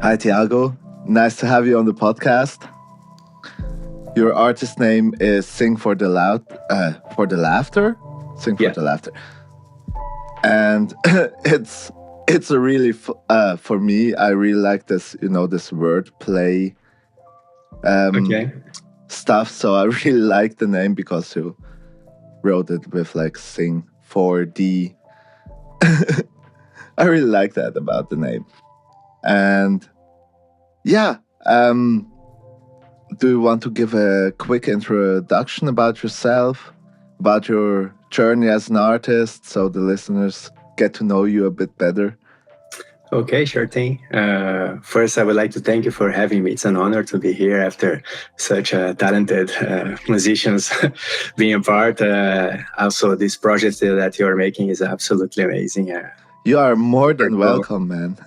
Hi, Tiago. Nice to have you on the podcast. Your artist name is Sing4DLaughter. Sing4DLaughter. And it's a really for me. I really like this, this word play stuff. So I really like the name because you wrote it with like Sing4D. I really like that about the name. And yeah, do you want to give a quick introduction about yourself, about your journey as an artist, so the listeners get to know you a bit better? Okay, sure thing. First, I would like to thank you for having me. It's an honor to be here after such talented musicians being a part. Also, this project that you are making is absolutely amazing. You are more than welcome, man.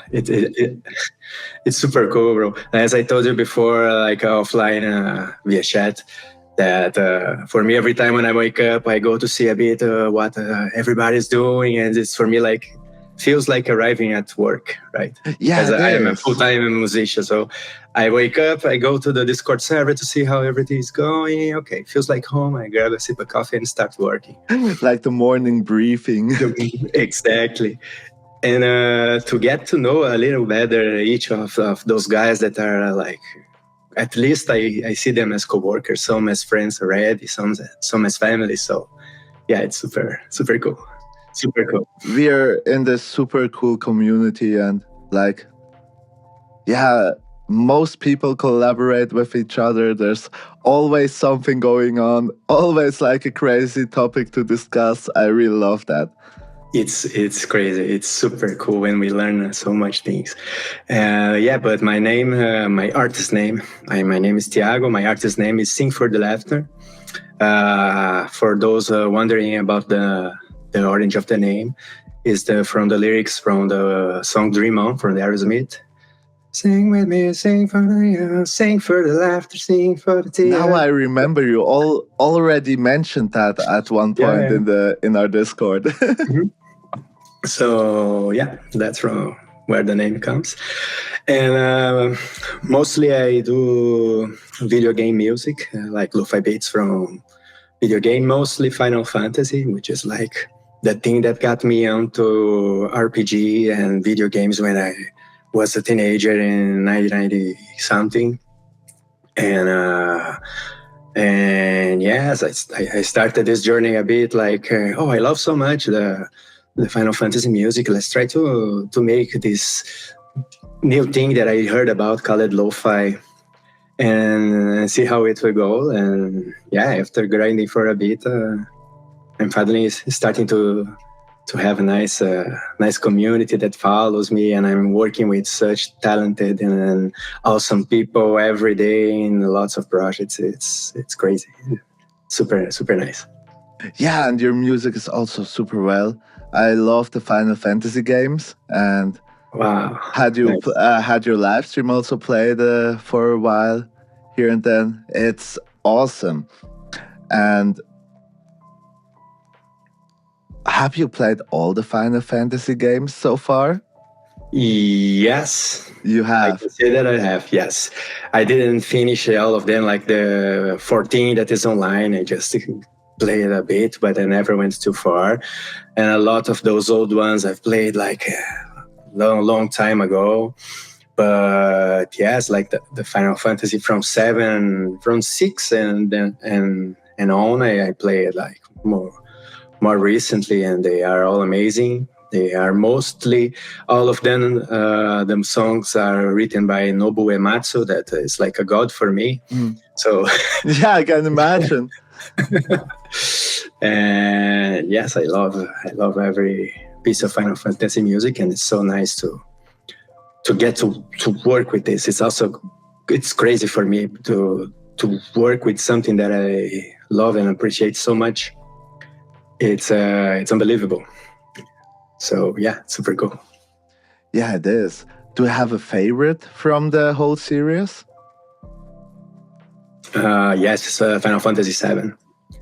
It's super cool, bro. As I told you before, like offline via chat, that for me, every time when I wake up, I go to see a bit what everybody's doing, and it's for me like feels like arriving at work, right? Yeah, because I am a full-time musician, so I wake up, I go to the Discord server to see how everything is going. Okay, feels like home. I grab a sip of coffee and start working. Like the morning briefing. Exactly. And to get to know a little better each of those guys that are like, at least I see them as co-workers, some as friends already, some as family. So yeah, it's super cool. Super cool. We are in this super cool community, and like, yeah, most people collaborate with each other. There's always something going on, always like a crazy topic to discuss. I really love that. It's crazy. It's super cool when we learn so much things. Yeah, but my name, my artist name, my name is Tiago. My artist name is Sing4DLaughter. For those wondering about the origin of the name, is from the lyrics from the song "Dream On" from the Aerosmith. Sing with me, sing for the laughter, sing for the tears. Now I remember you already mentioned that at one point in our Discord. Mm-hmm. So yeah, that's from where the name comes. And mostly I do video game music, like Lofi beats from video game, mostly Final Fantasy, which is like the thing that got me onto RPG and video games when I was a teenager in 1990 something. And yes, I started this journey a bit like, I love so much the Final Fantasy music. Let's try to make this new thing that I heard about called Lo-Fi and see how it will go. And yeah, after grinding for a bit, I'm finally starting to have a nice community that follows me, and I'm working with such talented and awesome people every day in lots of projects. It's crazy, super nice. Yeah, and your music is also super well. I love the Final Fantasy games, and wow, had your live stream also played for a while here and then. It's awesome. And have you played all the Final Fantasy games so far? Yes. You have? I can say that I have, yes. I didn't finish all of them, like the 14 that is online. I just played a bit, but I never went too far. And a lot of those old ones I've played like a long time ago. But yes, like the Final Fantasy from 6 and on, I played like more recently, and they are all amazing. They are mostly, all of them, the songs are written by Nobuo Uematsu, that is like a god for me. So yeah, I can imagine. And yes, I love every piece of Final Fantasy music, and it's so nice to get to work with this. It's crazy for me to work with something that I love and appreciate so much. It's unbelievable. So yeah, super cool. Yeah, it is. Do you have a favorite from the whole series? Yes, it's Final Fantasy VII.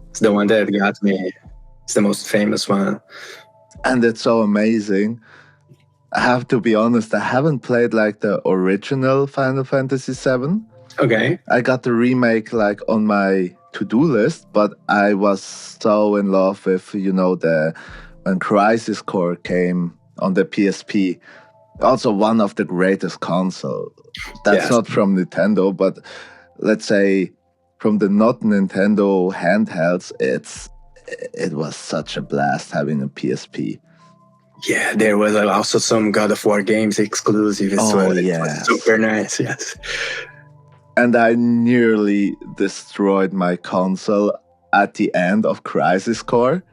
It's the one that got me. It's the most famous one. And it's so amazing. I have to be honest, I haven't played like the original Final Fantasy VII. Okay. I got the remake like on my to-do list, but I was so in love with, when Crisis Core came on the PSP. Also one of the greatest console. That's Yes. not from Nintendo, but let's say from the not Nintendo handhelds, it was such a blast having a PSP. Yeah, there was also some God of War games exclusive as well. It was super nice, yes. And I nearly destroyed my console at the end of Crisis Core.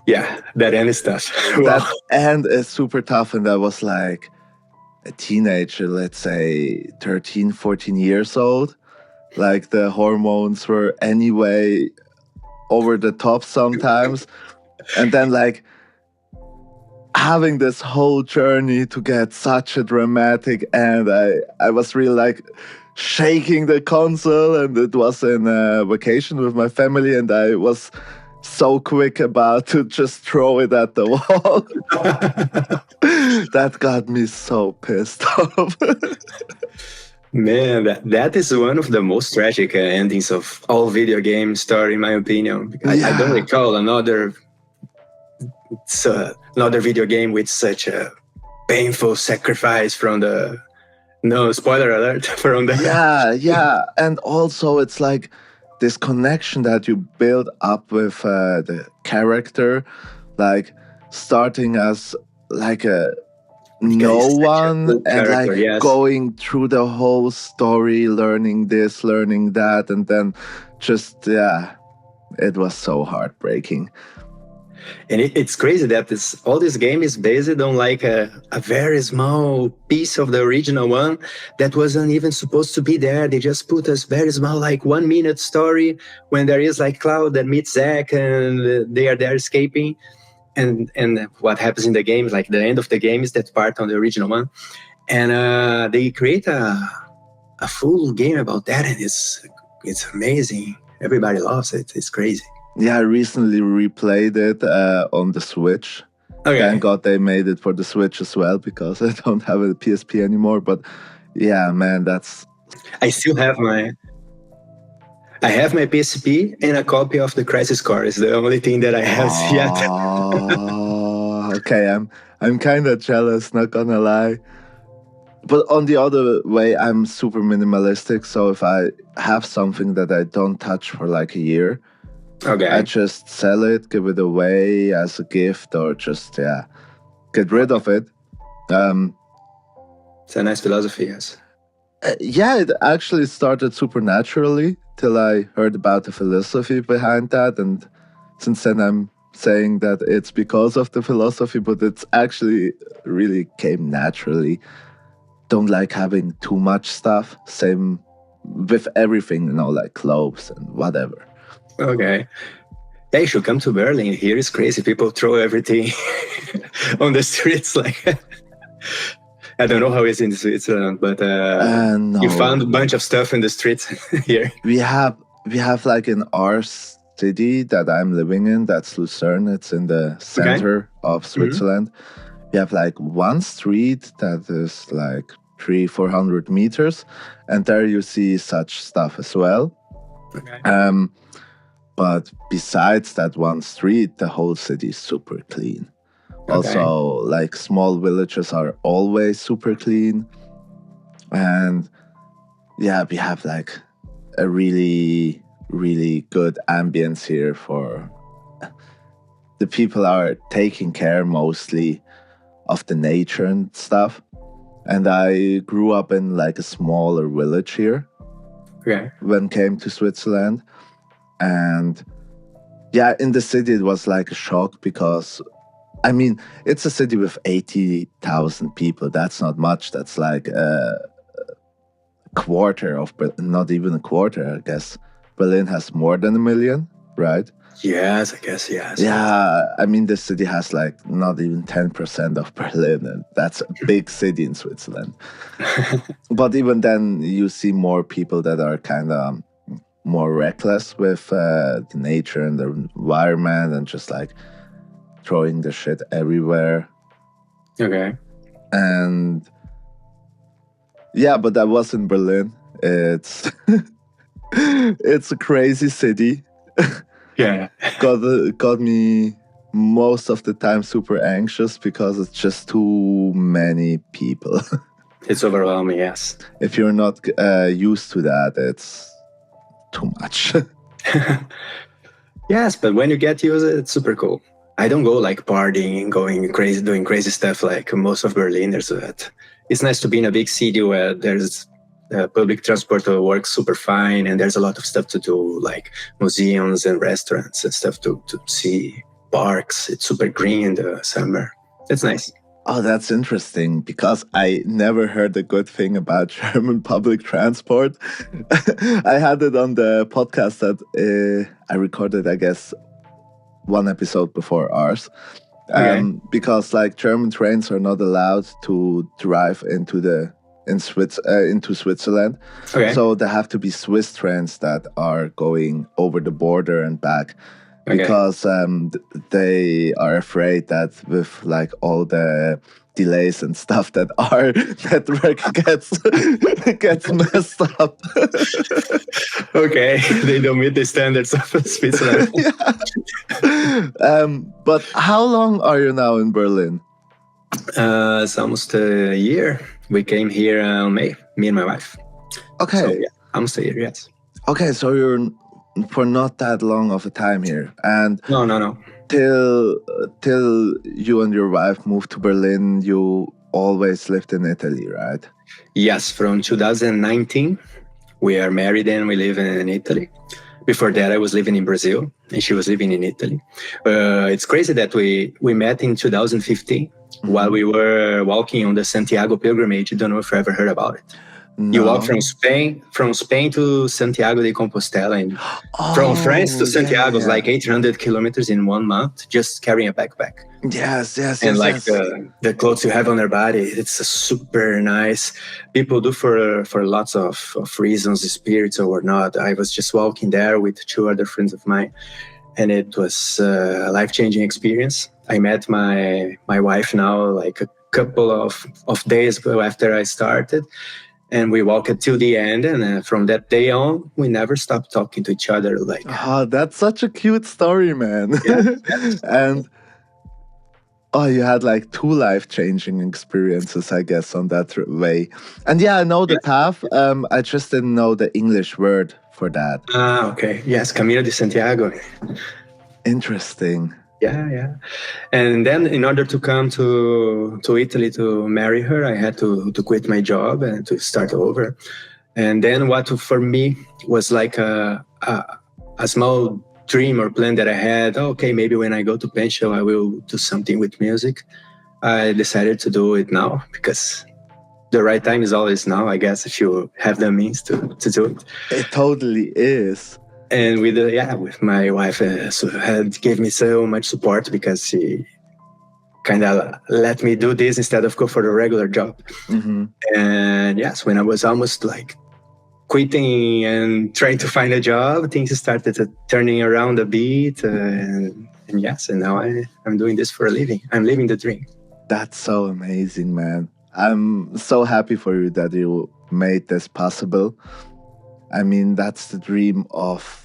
Yeah, that end is tough. That end is super tough, and I was like a teenager, let's say 13, 14 years old. Like the hormones were anyway over the top sometimes. And then like having this whole journey to get such a dramatic end, I was really like shaking the console, and it was in a vacation with my family, and I was so quick about to just throw it at the wall. That got me so pissed off. Man, that is one of the most tragic endings of all video game story, in my opinion. I don't recall another video game with such a painful sacrifice from the... No, spoiler alert from the... Yeah. And also it's like this connection that you build up with the character, like starting as like a no one and like going through the whole story, learning this, learning that, and then just it was so heartbreaking. And it's crazy that all this game is based on like a very small piece of the original one that wasn't even supposed to be there. They just put a very small, like 1 minute story when there is like Cloud that meets Zack and they are there escaping. And what happens in the game, like the end of the game, is that part on the original one. And they create a full game about that, and it's amazing. Everybody loves it. It's crazy. Yeah, I recently replayed it on the Switch. Okay. Thank God they made it for the Switch as well, because I don't have a PSP anymore. But yeah, man, I still have my PSP and a copy of the Crisis Core. Is the only thing that I have yet. Okay, I'm kind of jealous, not gonna lie. But on the other way, I'm super minimalistic. So if I have something that I don't touch for like a year, okay, I just sell it, give it away as a gift, or just get rid of it. It's a nice philosophy, yes. It actually started super naturally till I heard about the philosophy behind that, and since then I'm saying that it's because of the philosophy, but it's actually really came naturally. Don't like having too much stuff. Same with everything, like clothes and whatever. Okay. Yeah, you should come to Berlin. Here is crazy. People throw everything on the streets. Like, I don't know how it's in Switzerland, but no. You found a bunch of stuff in the streets here. We have like in our city that I'm living in, that's Lucerne. It's in the center of Switzerland. Mm-hmm. We have like one street that is like 300-400 meters, and there you see such stuff as well. Okay. But besides that one street, the whole city is super clean. Okay. Also, like small villages are always super clean. And we have like a really, really good ambience here for the people are taking care mostly of the nature and stuff. And I grew up in like a smaller village here when came to Switzerland. And in the city, it was like a shock because, I mean, it's a city with 80,000 people. That's not much. That's like a quarter of, not even a quarter, I guess. Berlin has more than 1 million, right? Yes, I guess, yes. Yeah, I mean, the city has like not even 10% of Berlin, and that's a big city in Switzerland. But even then, you see more people that are kind of more reckless with the nature and the environment and just like throwing the shit everywhere. Okay. And yeah, but that was in Berlin. It's it's a crazy city. Yeah. Got me most of the time super anxious because it's just too many people. It's overwhelming, yes. If you're not used to that, it's too much. Yes, but when you get used, it's super cool. I don't go like partying and going crazy, doing crazy stuff like most of Berliners. But it's nice to be in a big city where there's public transport works super fine, and there's a lot of stuff to do, like museums and restaurants and stuff to see. Parks. It's super green in the summer. It's nice. Oh, that's interesting because I never heard a good thing about German public transport. I had it on the podcast that I recorded, I guess, one episode before ours. Because like German trains are not allowed to drive into Switzerland. Okay. So there have to be Swiss trains that are going over the border and back. Because they are afraid that with like all the delays and stuff that our network gets messed up. Okay, they don't meet the standards of Switzerland. But how long are you now in Berlin? It's almost a year. We came here in May, me and my wife. Okay. So, yeah, almost a year, yes. Okay, so you're for not that long of a time here, and no. Till you and your wife moved to Berlin, you always lived in Italy, right? Yes, from 2019, we are married and we live in Italy. Before that, I was living in Brazil and she was living in Italy. It's crazy that we met in 2015 while we were walking on the Santiago pilgrimage. I don't know if you ever heard about it. No. You walk from Spain to Santiago de Compostela, and from France to Santiago is like 800 kilometers in 1 month, just carrying a backpack. Yes. And the clothes you have on their body, it's a super nice. People do for lots of reasons, spiritual or not. I was just walking there with 2 other friends of mine, and it was a life-changing experience. I met my wife now like a couple of days after I started. And we walked till the end, and from that day on, we never stopped talking to each other. Like, oh, that's such a cute story, man. Yes. And you had like 2 life-changing experiences, I guess, on that way. And yeah, I know the path. I just didn't know the English word for that. Okay. Yes, Camino de Santiago. Interesting. Yeah. And then in order to come to Italy to marry her, I had to quit my job and to start over. And then what for me was like a small dream or plan that I had. Okay, maybe when I go to pension, I will do something with music. I decided to do it now because the right time is always now, I guess, if you have the means to do it. It totally is. And with my wife, gave me so much support because she kind of let me do this instead of go for the regular job. Mm-hmm. And yes, when I was almost like quitting and trying to find a job, things started turning around a bit. And now I'm doing this for a living. I'm living the dream. That's so amazing, man. I'm so happy for you that you made this possible. I mean, that's the dream of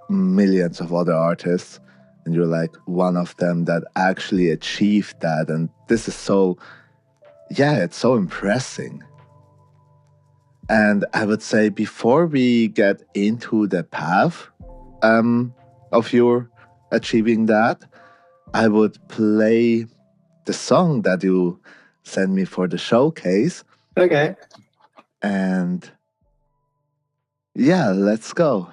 millions of other artists, and you're like one of them that actually achieved that. And this is it's so impressive. And I would say before we get into the path of your achieving that, I would play the song that you sent me for the showcase. Okay. And yeah, let's go.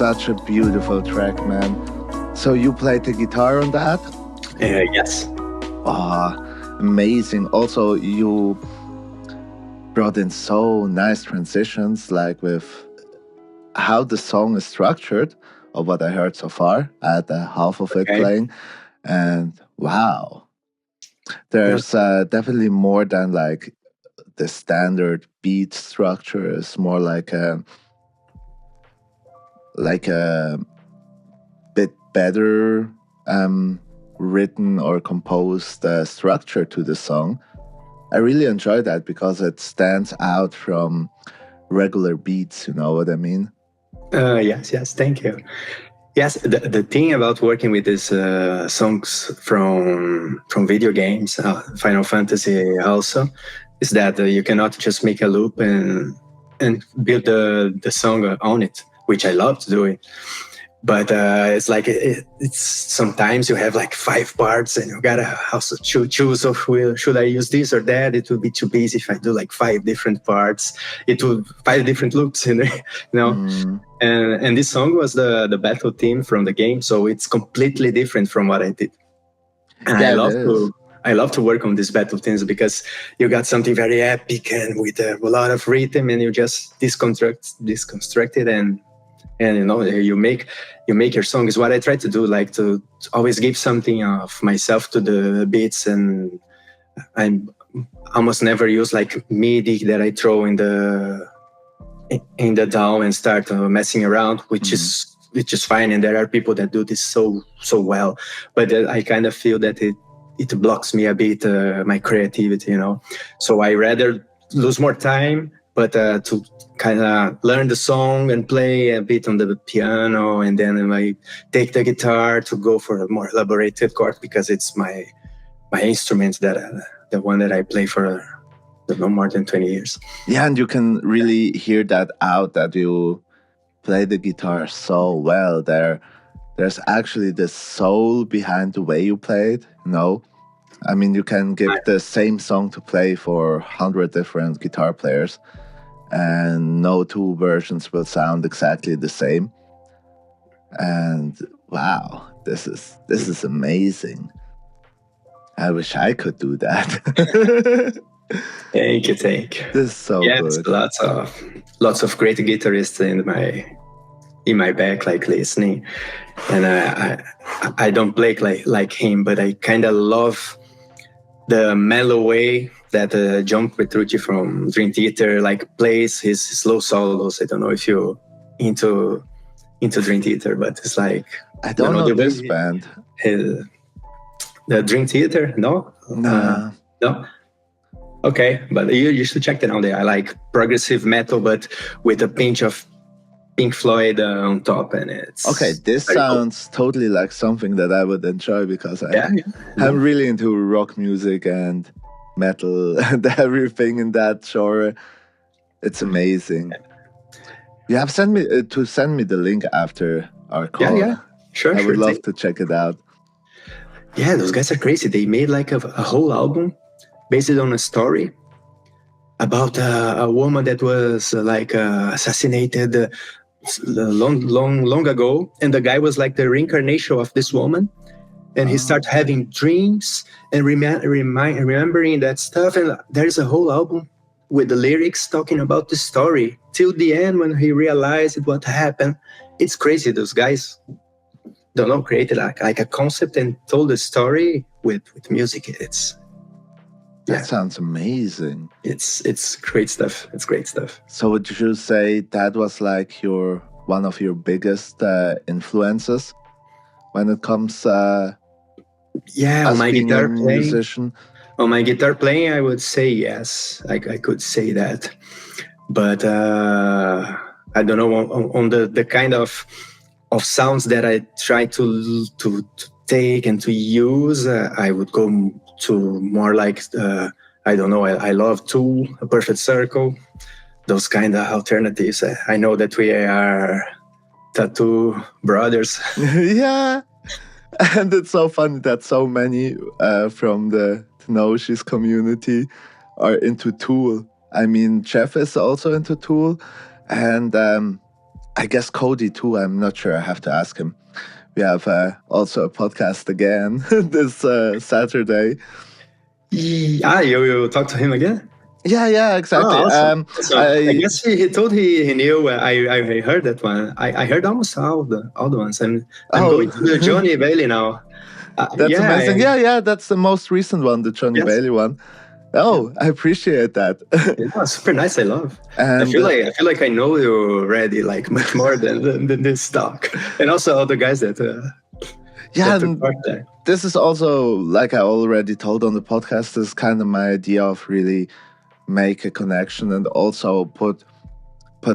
such a beautiful track, man. So you played the guitar on that? Yes. Ah, amazing. Also, you brought in so nice transitions, like with how the song is structured, or what I heard so far. I had half of it Okay. playing, and wow, Yeah. there's definitely more than like the standard beat structure. It's more like a bit better written or composed structure to the song. I really enjoy that because it stands out from regular beats. You know what I mean? Yes. Thank you. Yes, the thing about working with these songs from video games, Final Fantasy also, is that you cannot just make a loop and build the song on it, which I love to do it. But it's like it's sometimes you have like 5 parts and you gotta also choose of should I use this or that. It would be too busy if I do like 5 different parts. It would 5 different loops, you know. Mm, And this song was the battle theme from the game, so it's completely different from what I did. And yeah, it is. I love to work on these battle themes because you got something very epic and with a lot of rhythm, and you just deconstruct it and you make your song. Is what I try to do, like to always give something of myself to the beats, and I almost never use like MIDI that I throw in the DAW and start messing around, which is fine. And there are people that do this so well, but I kind of feel that it blocks me a bit, my creativity, So I rather lose more time, but to kind of learn the song and play a bit on the piano, and then I take the guitar to go for a more elaborated chord because it's my instrument, that the one that I play for no more than 20 years. Yeah, and you can really hear that out, that you play the guitar so well. There's actually the soul behind the way you play it, I mean, you can give the same song to play for 100 different guitar players, and no 2 versions will sound exactly the same. And wow, this is amazing. I wish I could do that. Thank you. This is so good. Lots of great guitarists in my back, like listening. And I don't play like him, but I kind of love the mellow way that John Petrucci from Dream Theater like plays his slow solos. I don't know if you're into Dream Theater, but it's like, I don't know this band. The Dream Theater, no? Nah. No. Okay, but you should check that out there. I like progressive metal, but with a pinch of Pink Floyd on top, and it's okay. This sounds totally like something that I would enjoy, because I'm really into rock music and metal and everything in that genre. It's amazing. You have send me the link after our call. Yeah, sure. I would love to check it out. Yeah, those guys are crazy. They made like a whole album based on a story about a woman that was assassinated long ago, and the guy was like the reincarnation of this woman, and he started having dreams and remembering that stuff. And there's a whole album with the lyrics talking about the story till the end when he realized what happened. It's crazy. Those guys created like a concept and told a story with music. That sounds amazing. It's great stuff. It's great stuff. So would you say that was like one of your biggest influences when it comes on my guitar playing? Musician? On my guitar playing, I would say yes. I could say that, but I don't know on the kind of sounds that I try to take and to use. I would go to more like I don't know. I love Tool, A Perfect Circle, those kind of alternatives. I know that we are tattoo brothers. Yeah, and it's so funny that so many from the Tenoshis community are into Tool. I mean, Jeff is also into Tool, and I guess Cody too. I'm not sure. I have to ask him. We have also a podcast again this Saturday. You talked to him again? Yeah, exactly. Oh, awesome. So I I guess he told he knew. I heard that one. I heard almost all the ones. I'm going to the Johnny Bailey now. That's amazing. Yeah, that's the most recent one, the Johnny Bailey one. Oh, I appreciate that. Yeah, super nice. I love. And I feel like I know you already, like much more than this talk, and also all the guys that. This is also, like I already told on the podcast, this is kind of my idea of really make a connection and also put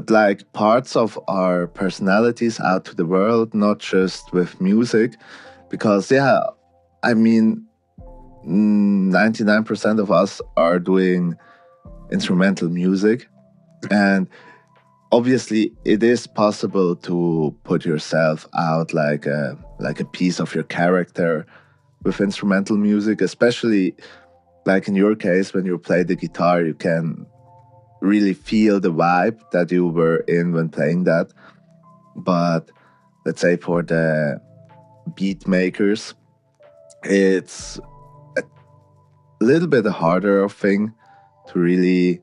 like parts of our personalities out to the world, not just with music, because I mean 99% of us are doing instrumental music, and obviously it is possible to put yourself out like a piece of your character with instrumental music, especially like in your case when you play the guitar. You can really feel the vibe that you were in when playing that. But let's say for the beat makers, it's a little bit harder thing to really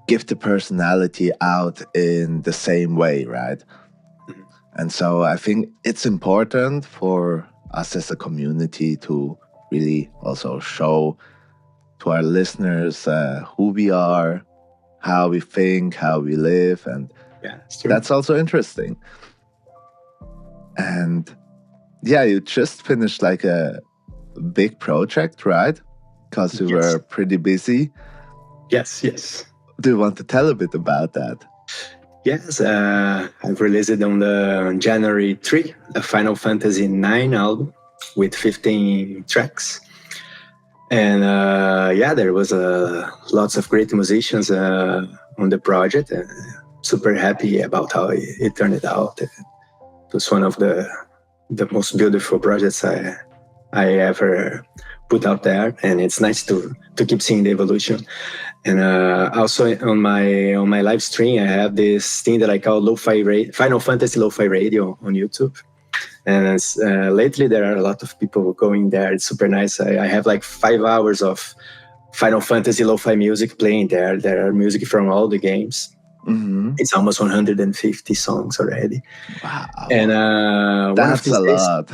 give the personality out in the same way, right? And so I think it's important for us as a community to really also show to our listeners who we are, how we think, how we live, and that's also interesting. And you just finished like a big project, right? Because you were pretty busy. Yes. Do you want to tell a bit about that? Yes, I've released it on the January 3, a Final Fantasy 9 album with 15 tracks. And there was lots of great musicians on the project. Super happy about how it turned out. It was one of the most beautiful projects I ever put out there, and it's nice to keep seeing the evolution. And also on my live stream, I have this thing that I call Final Fantasy Lo-Fi Radio on YouTube. And lately there are a lot of people going there. It's super nice. I have like 5 hours of Final Fantasy Lo-Fi music playing there. There are music from all the games. Mm-hmm. It's almost 150 songs already. Wow. And that's a lot.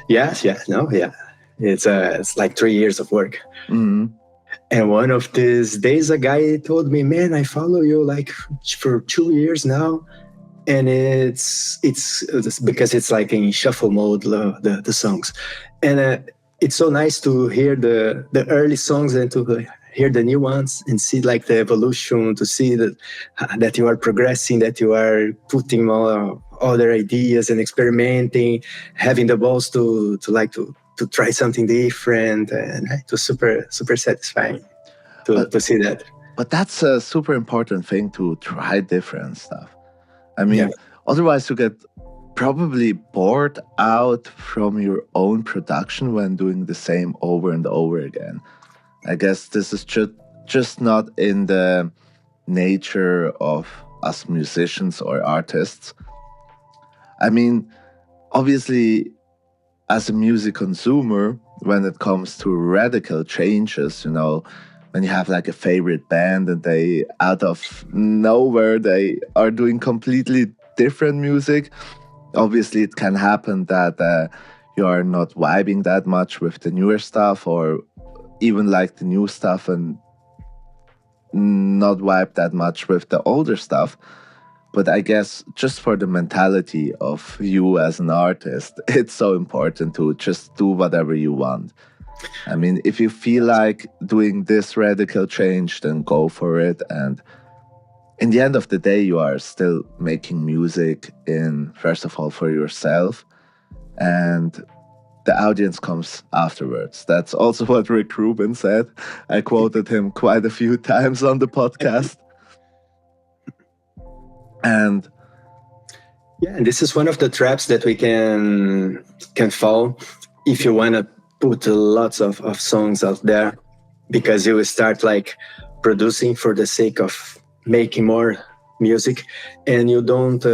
Yes. It's like 3 years of work. Mm-hmm. And one of these days, a guy told me, "Man, I follow you like for 2 years now, and it's because it's like in shuffle mode, the songs, and it's so nice to hear the early songs and to hear the new ones and see like the evolution, to see that you are progressing, that you are putting more other ideas and experimenting, having the balls to try something different, and it was super satisfying to see that. But that's a super important thing, to try different stuff. I mean, otherwise you get probably bored out from your own production when doing the same over and over again. I guess this is just not in the nature of us musicians or artists. I mean, obviously, as a music consumer, when it comes to radical changes, when you have like a favorite band and they out of nowhere they are doing completely different music, obviously it can happen that you are not vibing that much with the newer stuff, or even like the new stuff, and not vibe that much with the older stuff. But I guess just for the mentality of you as an artist, it's so important to just do whatever you want. I mean, if you feel like doing this radical change, then go for it. And in the end of the day, you are still making music first of all, for yourself. And the audience comes afterwards. That's also what Rick Rubin said. I quoted him quite a few times on the podcast. And this is one of the traps that we can fall if you want to put lots of songs out there, because you will start like producing for the sake of making more music, and you don't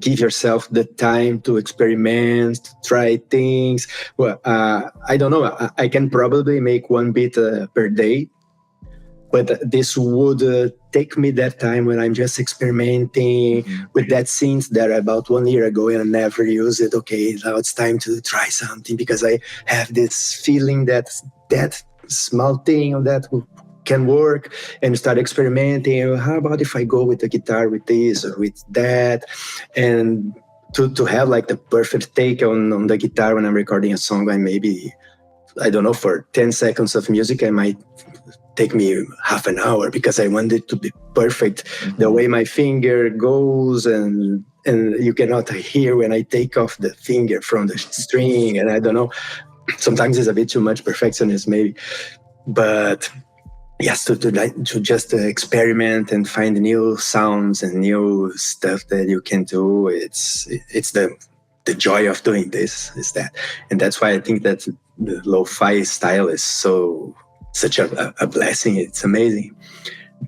give yourself the time to experiment, to try things. Well, I don't know. I can probably make one beat per day, but this would take me that time when I'm just experimenting with that scenes that about 1 year ago and I never used it. Okay, now it's time to try something because I have this feeling that that small thing or that can work, and start experimenting. How about if I go with the guitar with this or with that? And to have like the perfect take on the guitar when I'm recording a song, and maybe, I don't know, for 10 seconds of music, I might take me half an hour because I want it to be perfect. The way my finger goes, and you cannot hear when I take off the finger from the string. And I don't know, sometimes it's a bit too much perfectionism maybe, but yes, to just experiment and find new sounds and new stuff that you can do. It's the joy of doing this is that, and that's why I think that the lo-fi style is such a blessing. It's amazing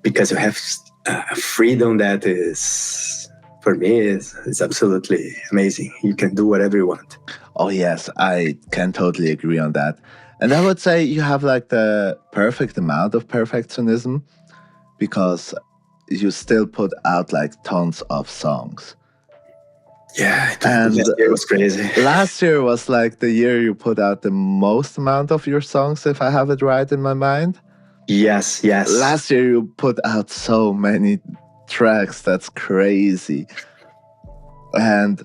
because you have a freedom that is, for me, is absolutely amazing. You can do whatever you want. Oh yes, I can totally agree on that. And I would say you have like the perfect amount of perfectionism because you still put out like tons of songs. Yeah, And last year was crazy. last year was like the year you put out the most amount of your songs, if I have it right in my mind. Yes. Last year you put out so many tracks. That's crazy. And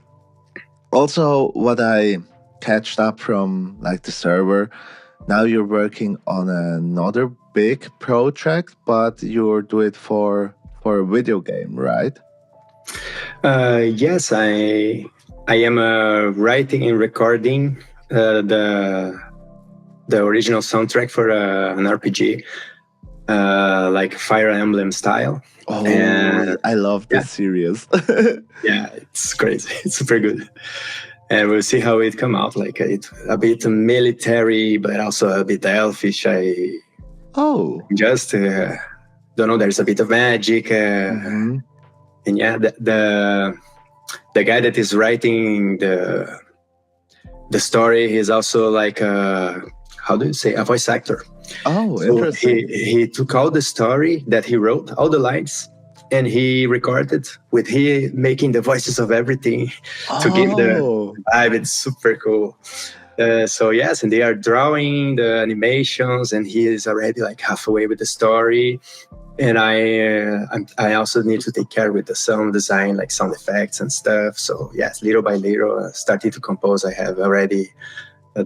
also what I catched up from like the server, now you're working on another big project, but you do it for a video game, right? Yes, I am writing and recording the original soundtrack for an RPG, like Fire Emblem style. Oh, And I love this series. yeah, it's crazy. It's super good. And we'll see how it come out. Like it's a bit military, but also a bit elfish. I just don't know. There's a bit of magic, and yeah, the guy that is writing the story is also like how do you say, a voice actor. Oh, So interesting. he took all the story that he wrote, all the lines, and he recorded with he making the voices of everything to give the vibe. It's super cool. So yes, and they are drawing the animations, and he is already like halfway with the story. And I also need to take care with the sound design, like sound effects and stuff. So yes, little by little, starting to compose. I have already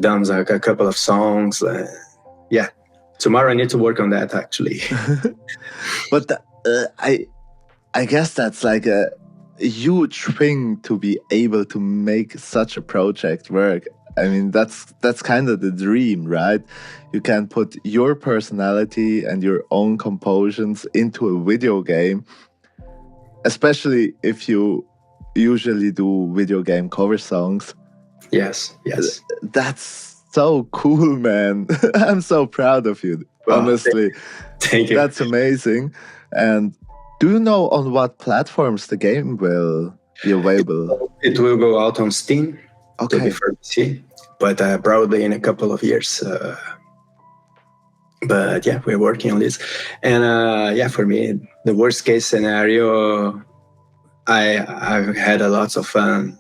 done like a couple of songs. Yeah, tomorrow I need to work on that actually. But I guess that's like a huge thing to be able to make such a project work. I mean, that's kind of the dream, right? You can put your personality and your own compositions into a video game, especially if you usually do video game cover songs. Yes. That's so cool, man. I'm so proud of you, honestly. Thank you. That's amazing. And do you know on what platforms the game will be available? It will go out on Steam. Okay. For PC, but probably in a couple of years. But yeah, we're working on this. And yeah, for me, the worst case scenario, I've had a lot of fun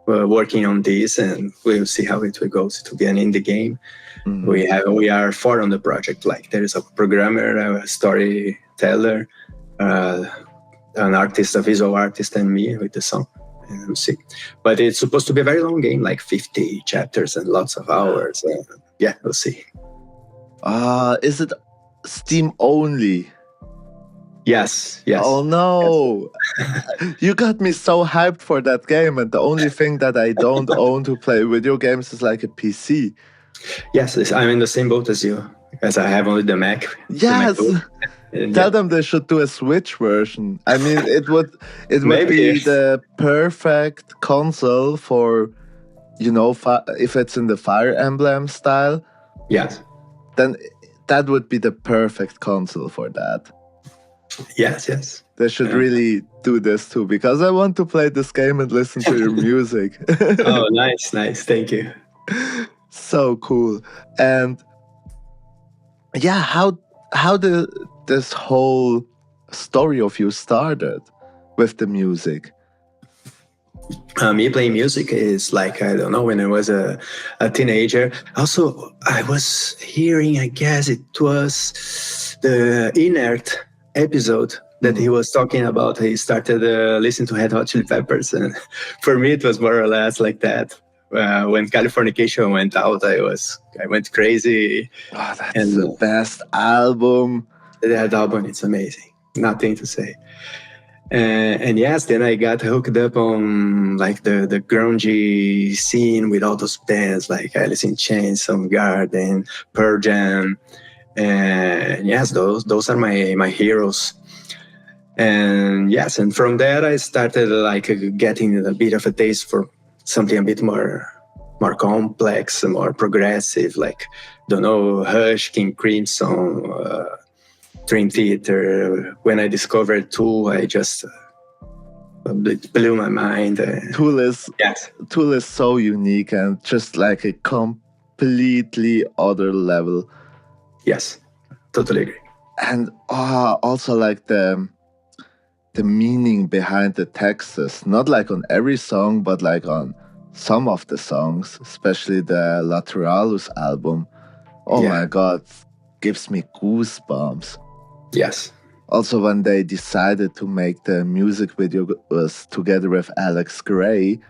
working on this, and we'll see how it will go to be an indie game. We are 4 on the project. Like there is a programmer, a storyteller, an artist, a visual artist, and me with the song. And we'll see. But it's supposed to be a very long game, like 50 chapters and lots of hours. Yeah, we'll see. Is it Steam only? Yes. Oh no! Yes. You got me so hyped for that game, and the only thing that I don't own to play video games is like a PC. Yes, I'm in the same boat as you, as I have only the Mac. Yes. Tell them they should do a Switch version. I mean, it would be the perfect console for, if it's in the Fire Emblem style. Yes. Then that would be the perfect console for that. Yes, yes. They should really do this too, because I want to play this game and listen to your music. Oh, nice, nice. Thank you. So cool. And yeah, how did this whole story of you started with the music? Me playing music is like, I don't know, when I was a teenager. Also, I was hearing, I guess it was the Inert episode that he was talking about. He started listening to Red Hot Chili Peppers. And for me, it was more or less like that. When Californication went out, I went crazy. Oh, that's the best album. That album, it's amazing. Nothing to say. And yes, then I got hooked up on like the grungy scene with all those bands like Alice in Chains, Soundgarden, Pearl Jam, and yes, those are my heroes. And yes, and from there I started like getting a bit of a taste for something a bit more complex, more progressive, like, don't know, Hush, King Crimson, Dream Theater. When I discovered Tool, I just it blew my mind. Tool is so unique and just like a completely other level. Yes, totally agree. And also like the meaning behind the texts, not like on every song, but like on some of the songs, especially the Lateralus album. Oh my God, gives me goosebumps. Yes. Also, when they decided to make the music video was together with Alex Gray,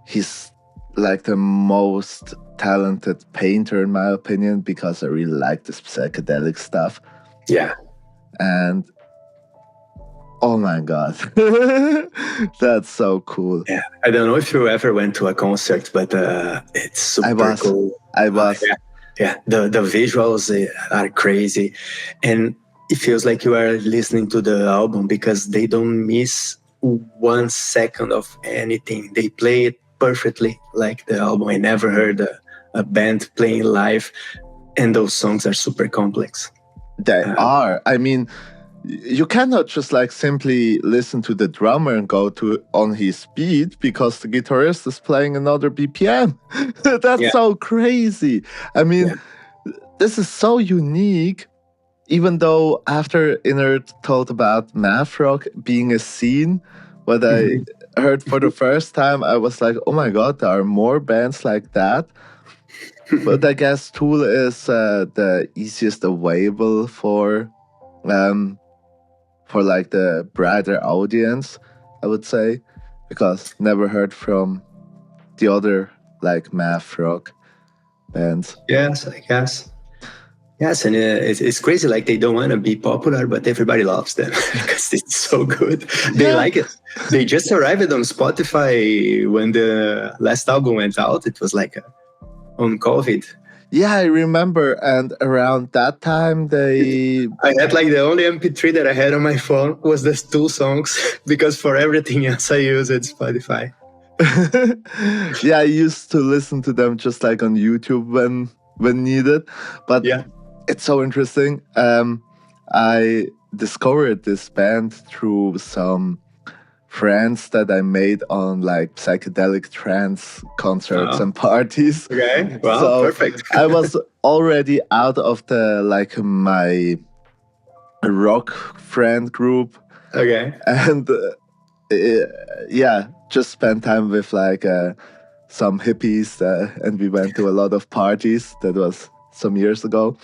he's like the most talented painter in my opinion, because I really like this psychedelic stuff. Yeah. And oh my God, that's so cool. Yeah, I don't know if you ever went to a concert, but it's super cool. I was. Yeah, the visuals are crazy, and it feels like you are listening to the album because they don't miss 1 second of anything. They play it perfectly like the album. I never heard a band playing live, and those songs are super complex. They are. I mean, you cannot just like simply listen to the drummer and go on his beat because the guitarist is playing another BPM. That's so crazy. I mean, this is so unique. Even though after Inert told about math rock being a scene, what I heard for the first time, I was like, oh my God, there are more bands like that. But I guess Tool is the easiest available for like the broader audience, I would say, because never heard from the other like math rock bands. Yes, I guess. Yes, and it's crazy. Like they don't want to be popular, but everybody loves them because it's so good. They like it. They just arrived on Spotify when the last album went out. It was like on COVID. Yeah, I remember. And around that time, I had like the only MP3 that I had on my phone was those 2 songs because for everything else I use it Spotify. Yeah, I used to listen to them just like on YouTube when needed. But it's so interesting. I discovered this band through some friends that I made on like psychedelic trance concerts and parties. Okay, wow, so perfect. I was already out of the like my rock friend group. Okay. And just spent time with like some hippies and we went to a lot of parties. That was some years ago.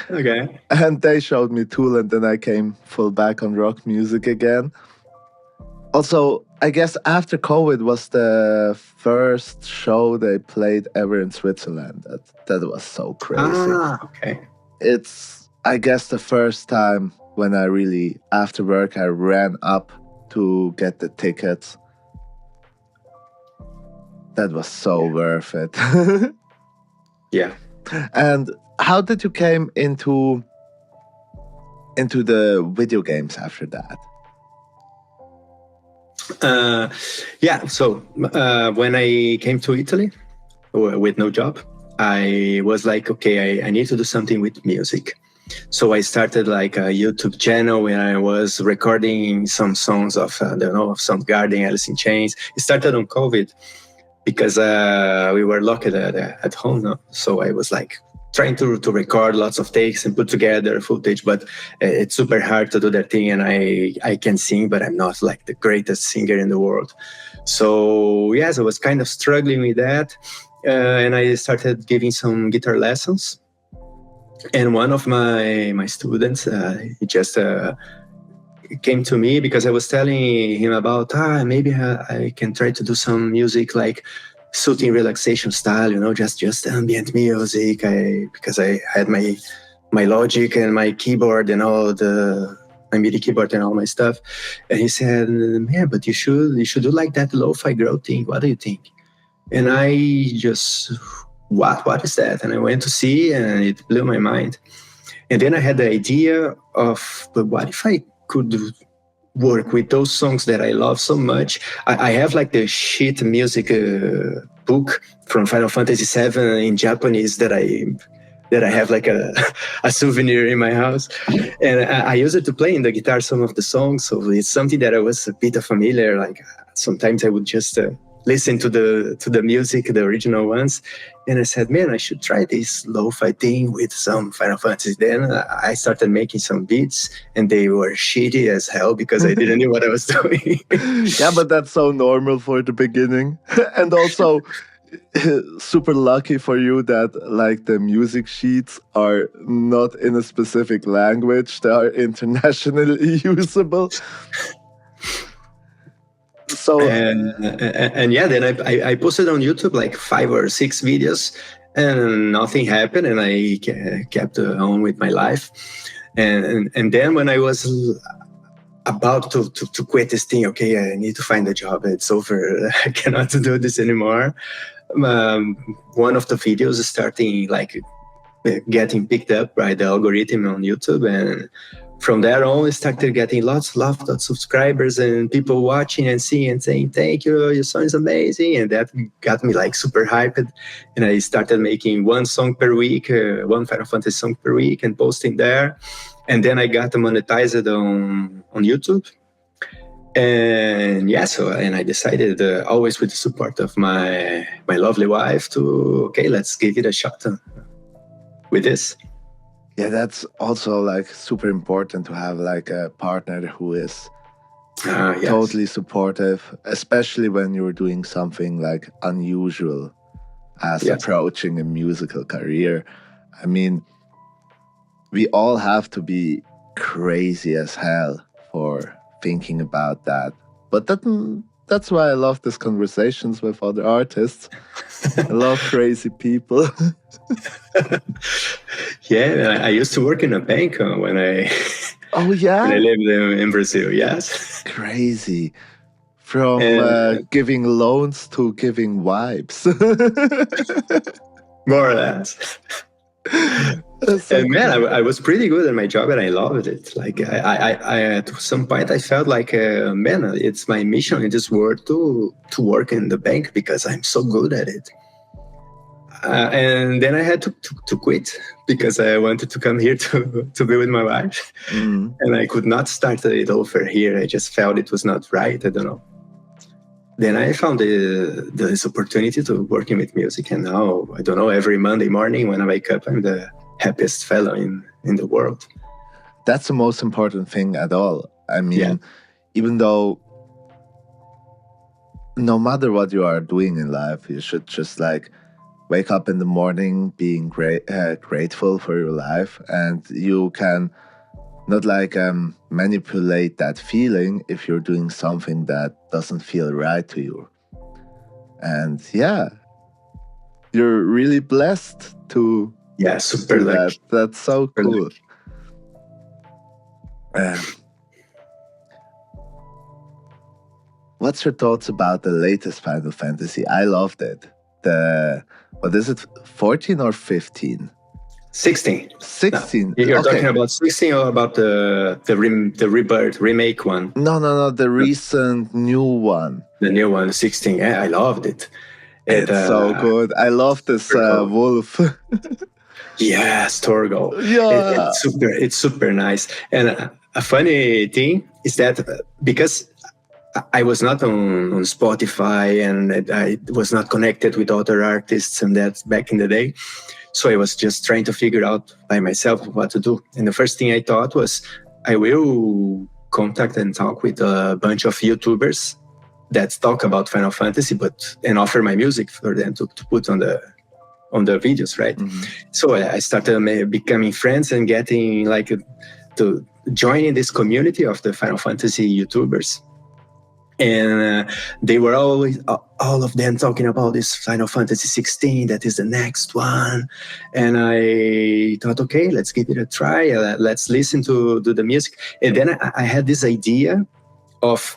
Okay. And they showed me Tool, and then I came full back on rock music again. Also, I guess after COVID was the first show they played ever in Switzerland. That was so crazy. Okay. It's, I guess, the first time when I really, after work, I ran up to get the tickets. That was so worth it. Yeah. And how did you came into the video games after that? So when I came to Italy with no job, I was like, okay, I need to do something with music. So I started like a YouTube channel where I was recording some songs of, I don't know, of Soundgarden, Alice in Chains. It started on COVID because we were locked at home. No? So I was like trying to record lots of takes and put together footage, but it's super hard to do that thing. And I can sing, but I'm not like the greatest singer in the world. So yes, I was kind of struggling with that. And I started giving some guitar lessons. And one of my students, he just came to me because I was telling him about, maybe I can try to do some music like soothing relaxation style, just ambient music. Because I had my Logic and my keyboard and all my MIDI keyboard and all my stuff. And he said, man, but you should do like that lo-fi grow thing. What do you think? And I just, what is that? And I went to see, and it blew my mind. And then I had the idea of, but what if I could work with those songs that I love so much? I have like the sheet music book from Final Fantasy VII in Japanese that I have like a souvenir in my house. And I use it to play in the guitar some of the songs. So it's something that I was a bit familiar. Like sometimes I would just listen to the music, the original ones. And I said, man, I should try this lo-fi thing with some Final Fantasy. Then I started making some beats, and they were shitty as hell because I didn't know what I was doing. Yeah, but that's so normal for the beginning. And also super lucky for you that like the music sheets are not in a specific language. They are internationally usable. So and yeah, then I posted on YouTube like 5 or 6 videos, and nothing happened, and I kept on with my life. And then when I was about to quit this thing, okay, I need to find a job. It's over. I cannot do this anymore. One of the videos is starting like getting picked up by the algorithm on YouTube, and from there on, I started getting lots of subscribers and people watching and seeing and saying, thank you, your song is amazing. And that got me like super hyped. And I started making one song per week, one Final Fantasy song per week, and posting there. And then I got monetized on YouTube. And yeah, and I decided, always with the support of my lovely wife, to, okay, let's give it a shot with this. Yeah, that's also like super important to have like a partner who is Yes. totally supportive, especially when you're doing something like unusual as Yes. approaching a musical career. I mean, we all have to be crazy as hell for thinking about that. But that's why I love these conversations with other artists. I love crazy people. Yeah, I used to work in a bank when I Oh yeah, when I lived in Brazil. Yes, crazy. From giving loans to giving vibes. more or less. So And man, I was pretty good at my job, and I loved it. Like I at some point I felt like, man, it's my mission in this world to work in the bank because I'm so good at it. And then I had to quit because I wanted to come here to be with my wife. And I could not start it over here. I just felt it was not right. I don't know. Then I found this opportunity to working with music, and now, I don't know, every Monday morning when I wake up, I'm the happiest fellow in the world. that's the most important thing at all. I mean, even though no matter what you are doing in life, you should just like wake up in the morning being grateful for your life, and you can not like manipulate that feeling if you're doing something that doesn't feel right to you. And yeah, you're really blessed to Super do that. lucky. That's so Super cool. lucky. What's your thoughts about the latest Final Fantasy? I loved it. What is it, 14 or 15? 16. 16. You're Okay. talking about 16 or about the rebirth remake one? No, the recent new one. The new one, 16. Yeah, I loved it. It's so good. I love this super cool. wolf. Yes, Torgo. Yeah. It's super nice. And a funny thing is that because I was not on Spotify and I was not connected with other artists and that back in the day. So I was just trying to figure out by myself what to do. And the first thing I thought was I will contact and talk with a bunch of YouTubers that talk about Final Fantasy, and offer my music for them to put on the videos, right? Mhm. So I started becoming friends and getting like to joining this community of the Final Fantasy YouTubers. And they were always all of them talking about this Final Fantasy 16 that is the next one. And I thought, okay, let's give it a try. Let's listen to the music. And then I had this idea of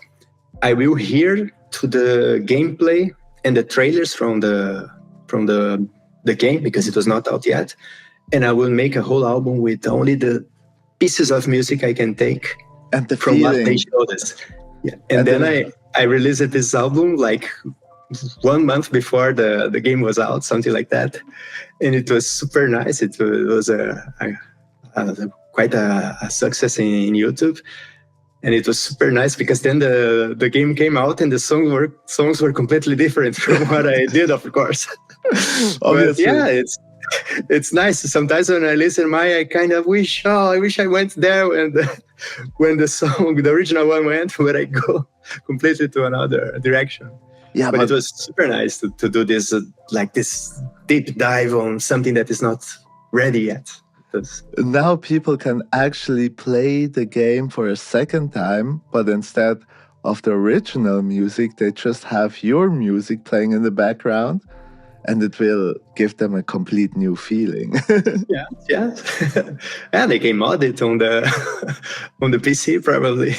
I will hear to the gameplay and the trailers from the game because it was not out yet, and I will make a whole album with only the pieces of music I can take And the from what they feeling. showed us. Yeah. And then I released this album like 1 month before the game was out, something like that, and it was super nice. It was quite a success in YouTube. And it was super nice because then the game came out and the songs were completely different from what I did, of course. But Obviously. yeah, it's nice. Sometimes when I listen, I kind of wish I went there when the original one went, where I go completely to another direction. Yeah, But it was super nice to do this like this deep dive on something that is not ready yet. now people can actually play the game for a second time, but instead of the original music, they just have your music playing in the background, and it will give them a complete new feeling. Yeah. And they can mod it on the on the PC probably.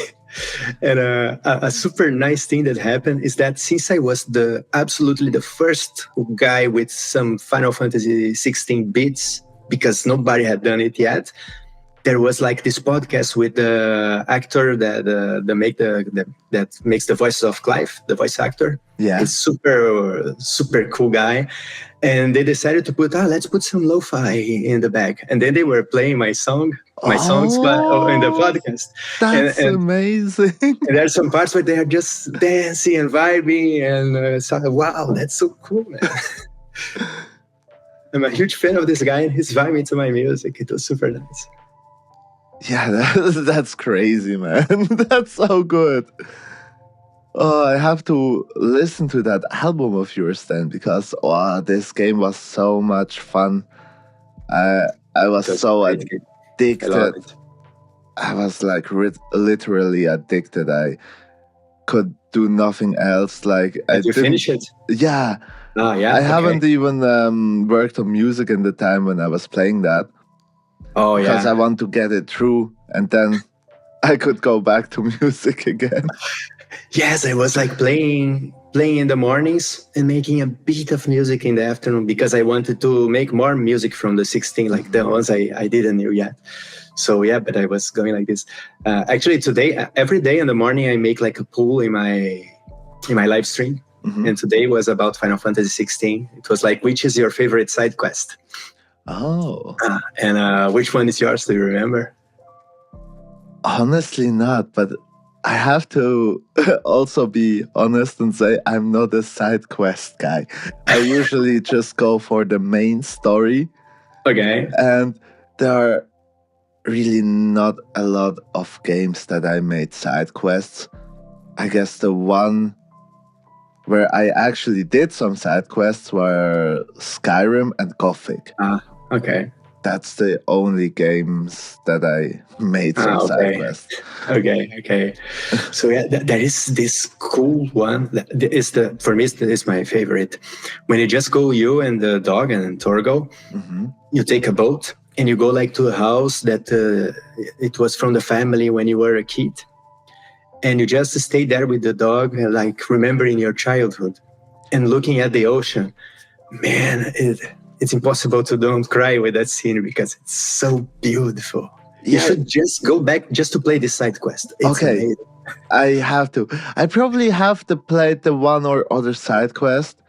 And a super nice thing that happened is that since I was absolutely the first guy with some Final Fantasy 16 beats, because nobody had done it yet, there was like this podcast with the actor that makes the voice of Clive, the voice actor. Yeah. He's super cool guy. And they decided to let's put some lo-fi in the back. And then they were playing my songs in the podcast. That's and amazing. And there's some parts where they are just dancing and vibing, and wow, that's so cool, man. I'm a huge fan of this guy, and he's vibing to my music. It was super nice. Yeah, that's crazy, man. That's so good. Oh, I have to listen to that album of yours then, because this game was so much fun. I was so addicted. I love it. I was like literally addicted. I could do nothing else. Like Did you finish it? Yeah. Oh, yeah. I haven't even worked on music in the time when I was playing that. Oh, yeah. Because I want to get it through, and then I could go back to music again. Yes, I was like playing in the mornings and making a bit of music in the afternoon because I wanted to make more music from the 16, like the ones I didn't know yet. So yeah, but I was going like this. Actually, today, every day in the morning, I make like a poll in my live stream. Mm-hmm. And today was about Final Fantasy 16. It was like, which is your favorite side quest? Oh. And which one is yours? Do you remember? Honestly, not. But I have to also be honest and say I'm not a side quest guy. I usually just go for the main story. Okay. And there are really not a lot of games that I made side quests. I guess the one where I actually did some side quests were Skyrim and Gothic. Okay. That's the only games that I made some side quests. Okay. So yeah, there is this cool one. For me, it's my favorite. When you just go, you and the dog and Torgo, mm-hmm. You take a boat and you go like to a house that it was from the family when you were a kid. And you just stay there with the dog, like remembering your childhood and looking at the ocean. Man, it's impossible to don't cry with that scene because it's so beautiful. Yeah. You should just go back just to play this side quest. It's amazing. I have to. I probably have to play the one or other side quest,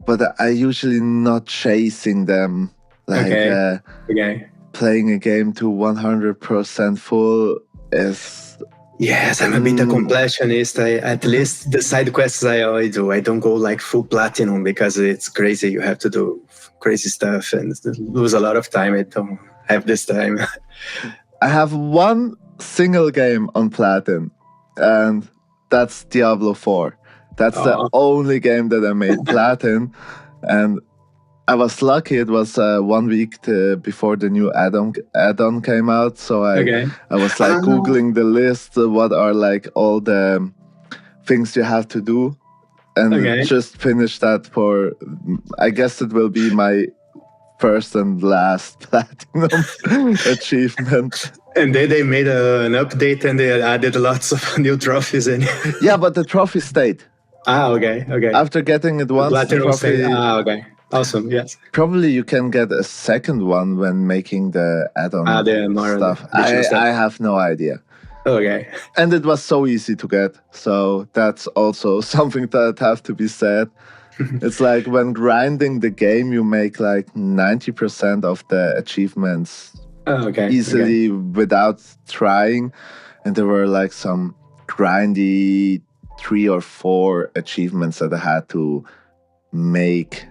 but I usually not chasing them Like playing a game to 100% full is... Yes, I'm a bit a completionist. At least the side quests I always do. I don't go like full platinum because it's crazy. You have to do crazy stuff and lose a lot of time. I don't have this time. I have one single game on platinum, and that's Diablo 4. That's the only game that I made platinum, and I was lucky. It was 1 week before the new add-on came out, so I was like googling the list. What are like all the things you have to do, and just finished that for. I guess it will be my first and last platinum achievement. And then they made an update and they added lots of new trophies in. Yeah, but the trophy stayed. Okay. After getting it once, the trophy. Okay. Awesome, yes. Probably you can get a second one when making the add-on stuff. I have no idea. Okay. And it was so easy to get. So that's also something that have to be said. It's like when grinding the game, you make like 90% of the achievements easily without trying. And there were like some grindy 3 or 4 achievements that I had to make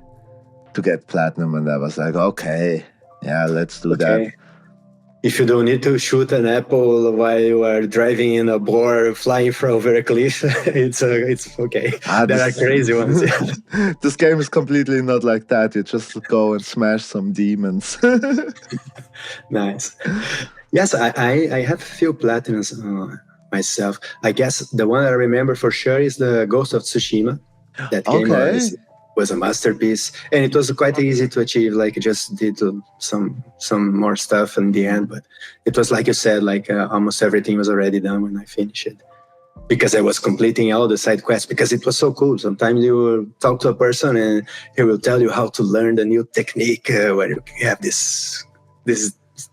to get platinum, and I was like, okay, yeah, let's do that. If you don't need to shoot an apple while you are driving in a boar flying over a cliff, it's okay. There are crazy ones. This game is completely not like that. You just go and smash some demons. Nice. Yes, I have a few platinums myself. I guess the one I remember for sure is the Ghost of Tsushima. That game was a masterpiece, and it was quite easy to achieve. Like, just did some more stuff in the end, but it was like you said, like almost everything was already done when I finished it, because I was completing all the side quests, because it was so cool. Sometimes you will talk to a person and he will tell you how to learn the new technique where you have this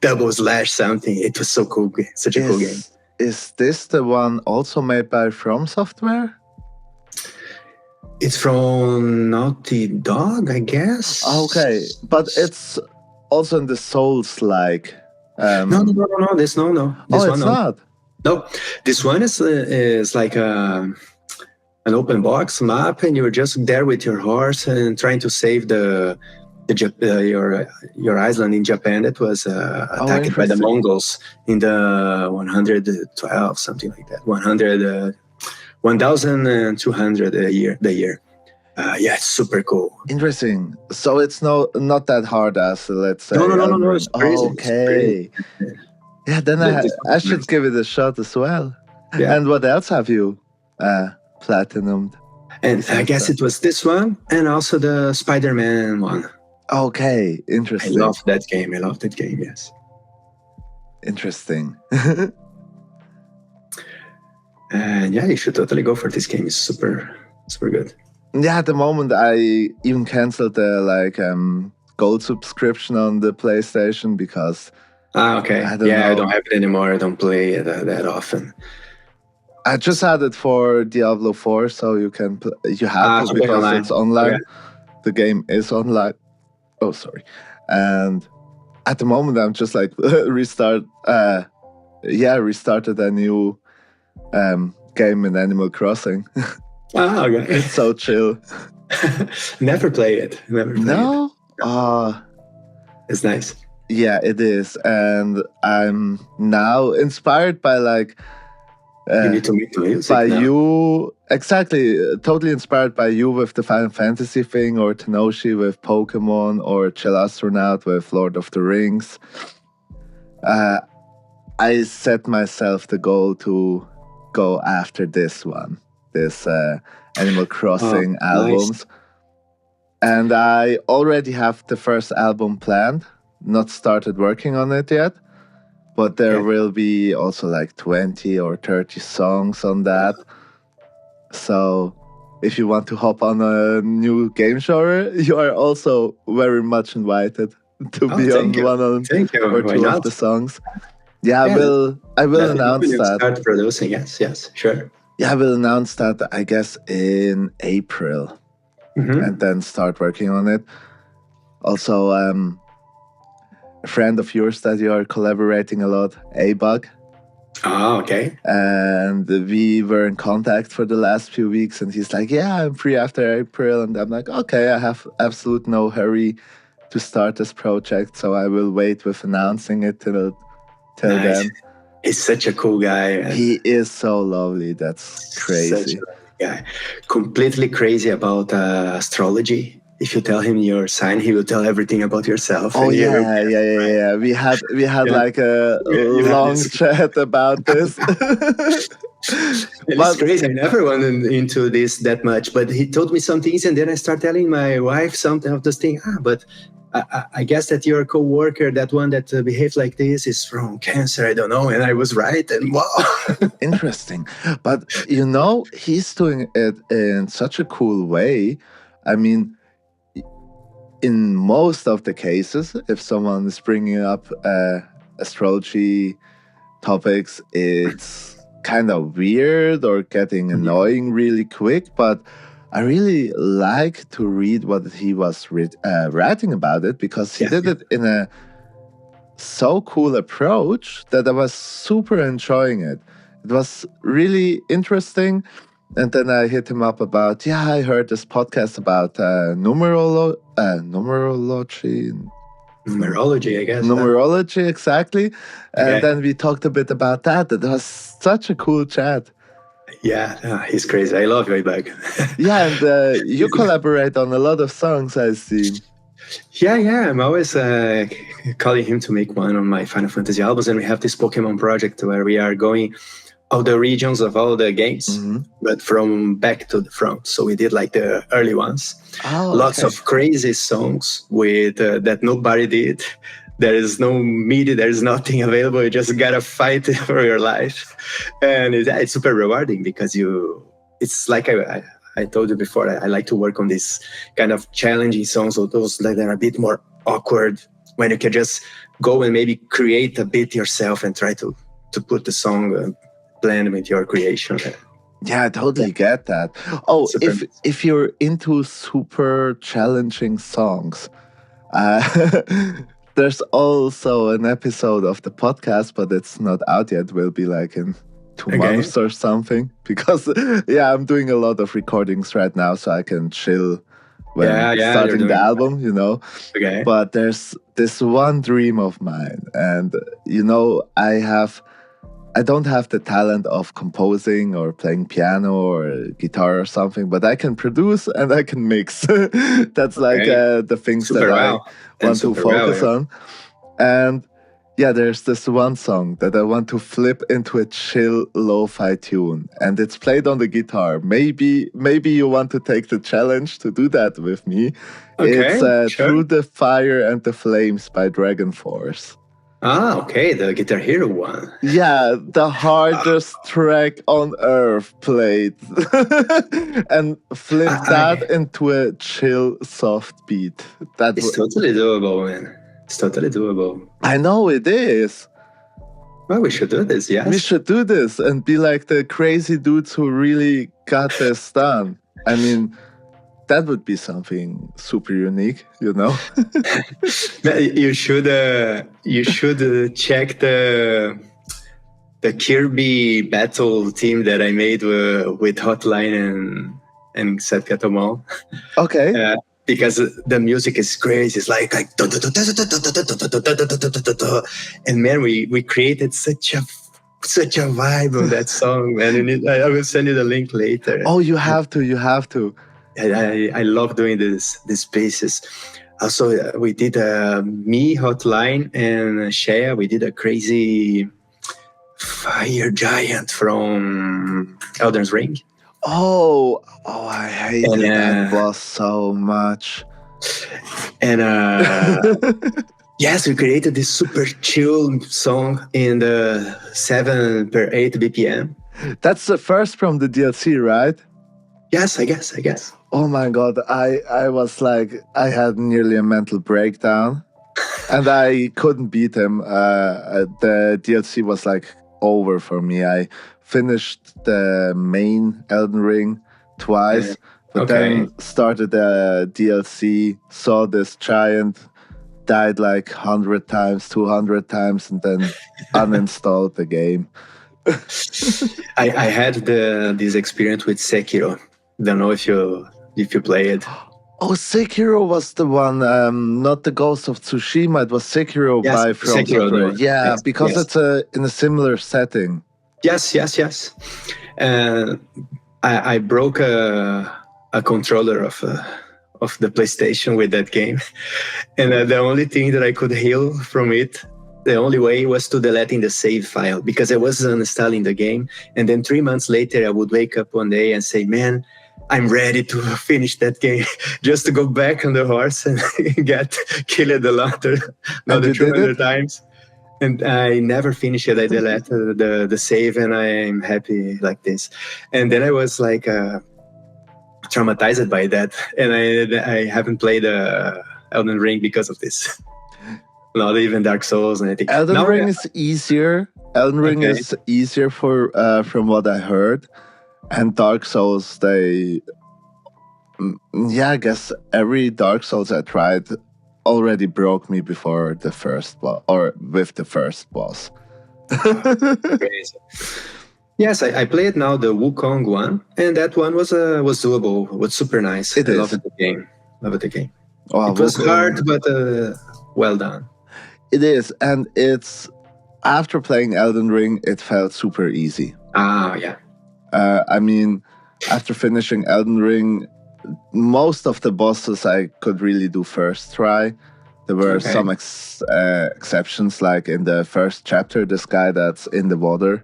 double slash something. It was so cool. Such a cool game. Is this the one also made by From Software? It's from Naughty Dog, I guess. Okay, but it's also in the Souls-like. No. This no. This it's not. No, this one is like an open box map, and you're just there with your horse and trying to save your island in Japan that was attacked by the Mongols in the 112, something like that. 1,200 the year. Yeah, it's super cool. Interesting. So it's not that hard as, let's say. No. It's crazy. Okay. Yeah, then I should give it a shot as well. Yeah. And what else have you platinumed? And I guess it was this one, and also the Spider-Man one. Okay, interesting. I love that game. Yes. Interesting. And yeah, you should totally go for this game. It's super good. Yeah, at the moment I even canceled the gold subscription on the PlayStation because okay. I don't have it anymore. I don't play it that often. I just had it for Diablo 4, so you have to because online. It's online. Okay. The game is online. Oh, sorry. And at the moment I'm just like restarted a new game in Animal Crossing. Okay. It's so chill. Never played it. No? It's nice. Yeah, it is. And I'm now inspired by you need to make music by now. you. Exactly. Totally inspired by you with the Final Fantasy thing, or Tenoshi with Pokemon, or Chill Astronaut with Lord of the Rings. I set myself the goal to go after this Animal Crossing albums. Nice. And I already have the first album planned, not started working on it yet, but there will be also 20 or 30 songs on that. So if you want to hop on a new game genre, you are also very much invited to be on one or two of the songs. Yeah, I will announce that. Start producing, yes, sure. Yeah, I will announce that, I guess, in April, and then start working on it. Also, a friend of yours that you are collaborating a lot, A-Bug. Oh, okay. And we were in contact for the last few weeks, and he's like, yeah, I'm free after April. And I'm like, okay, I have absolute no hurry to start this project, so I will wait with announcing it till Nice. then. He's such a cool guy. He is so lovely. That's crazy. Such a lovely guy. Completely crazy about astrology. If you tell him your sign, he will tell everything about yourself. Oh and you- yeah. We had Yeah. like a You have long this- chat about this. And it's crazy. I never went into this that much, but he told me some things, and then I start telling my wife something of this thing. But I guess that your co-worker, that one that behaved like this, is from Cancer. I don't know, and I was right. And wow, Interesting. But he's doing it in such a cool way. I mean, in most of the cases, if someone is bringing up astrology topics, it's kind of weird or getting annoying really quick. But I really like to read what he was writing about it, because he did it in a so cool approach that I was super enjoying it. It was really interesting. And then I hit him up about, I heard this podcast about numerology. numerology, I guess. Numerology, exactly. And then we talked a bit about that. It was such a cool chat. Yeah, he's crazy. I love A-Bug. Yeah, and you collaborate on a lot of songs, I see. Yeah. I'm always calling him to make one on my Final Fantasy albums, and we have this Pokemon project where we are going all the regions of all the games, but from back to the front. So we did like the early ones. Lots of crazy songs with that nobody did. There is no media, there is nothing available. You just gotta fight for your life, and it's super rewarding because it's like I told you before. I like to work on this kind of challenging songs, or those that are a bit more awkward, when you can just go and maybe create a bit yourself and try to put the song blend with your creation. Yeah, I totally get that. Oh, if you're into super challenging songs, there's also an episode of the podcast, but it's not out yet. Will be like in 2 months or something, because I'm doing a lot of recordings right now, so I can chill when starting the album, Okay. But there's this one dream of mine, and I don't have the talent of composing or playing piano or guitar or something, but I can produce and I can mix. That's like the things that I want to focus on. And there's this one song that I want to flip into a chill lo-fi tune, and it's played on the guitar. Maybe you want to take the challenge to do that with me. Okay, It's Through the Fire and the Flames by Dragon Force. Ah, okay, the Guitar Hero one. Yeah, the hardest track on earth played. And flip that into a chill, soft beat. It's totally doable, man. It's totally doable. I know it is. Well, we should do this, yes. We should do this and be like the crazy dudes who really got this done. I mean, that would be something super unique, You should check the Kirby battle team that I made with Hotline and Set Katamon. Okay. Because the music is crazy. It's like and man, we created such a vibe on that song, man. I will send you the link later. Oh, you have to. I love doing these pieces. Also, we did me, Hotline, and Shea. We did a crazy fire giant from Elden Ring. Oh, I hated that boss so much. And yes, we created this super chill song in the 7/8 BPM. That's the first from the DLC, right? Yes, I guess. Oh my god, I was like, I had nearly a mental breakdown, and I couldn't beat him. The DLC was like over for me. I finished the main Elden Ring twice, but then started the DLC, saw this giant died like 100 times, 200 times, and then uninstalled the game. I had this experience with Sekiro. Don't know if you play it. Oh, Sekiro was the one, not the Ghost of Tsushima. It was Sekiro Yes, by From Sekiro, the Software. one. Yeah, Yes, because yes. it's in a similar setting. Yes. I broke a controller of the PlayStation with that game, and the only thing that I could heal from it, the only way was to deleting the save file because I was uninstalling the game, and then 3 months later I would wake up one day and say, "Man, I'm ready to finish that game," just to go back on the horse and get killed the laughter And another you did 200 it? times. And I never finished it. I deleted the save, and I'm happy like this. And then I was like traumatized by that, and I haven't played Elden Ring because of this. Not even Dark Souls and anything. Elden Now, Ring is easier. Elden Ring okay. is easier for from what I heard. And Dark Souls, I guess every Dark Souls I tried already broke me before the first boss, or with the first boss. Crazy. Yes, I played now the Wukong one, and that one was doable. Was super nice. It I is. loved the game. Loved the game. Oh, It was Wukong. hard, but well done. It is, and it's after playing Elden Ring, it felt super easy. Yeah. I mean, after finishing Elden Ring, most of the bosses I could really do first try. There were Okay. some exceptions, like in the first chapter, this guy that's in the water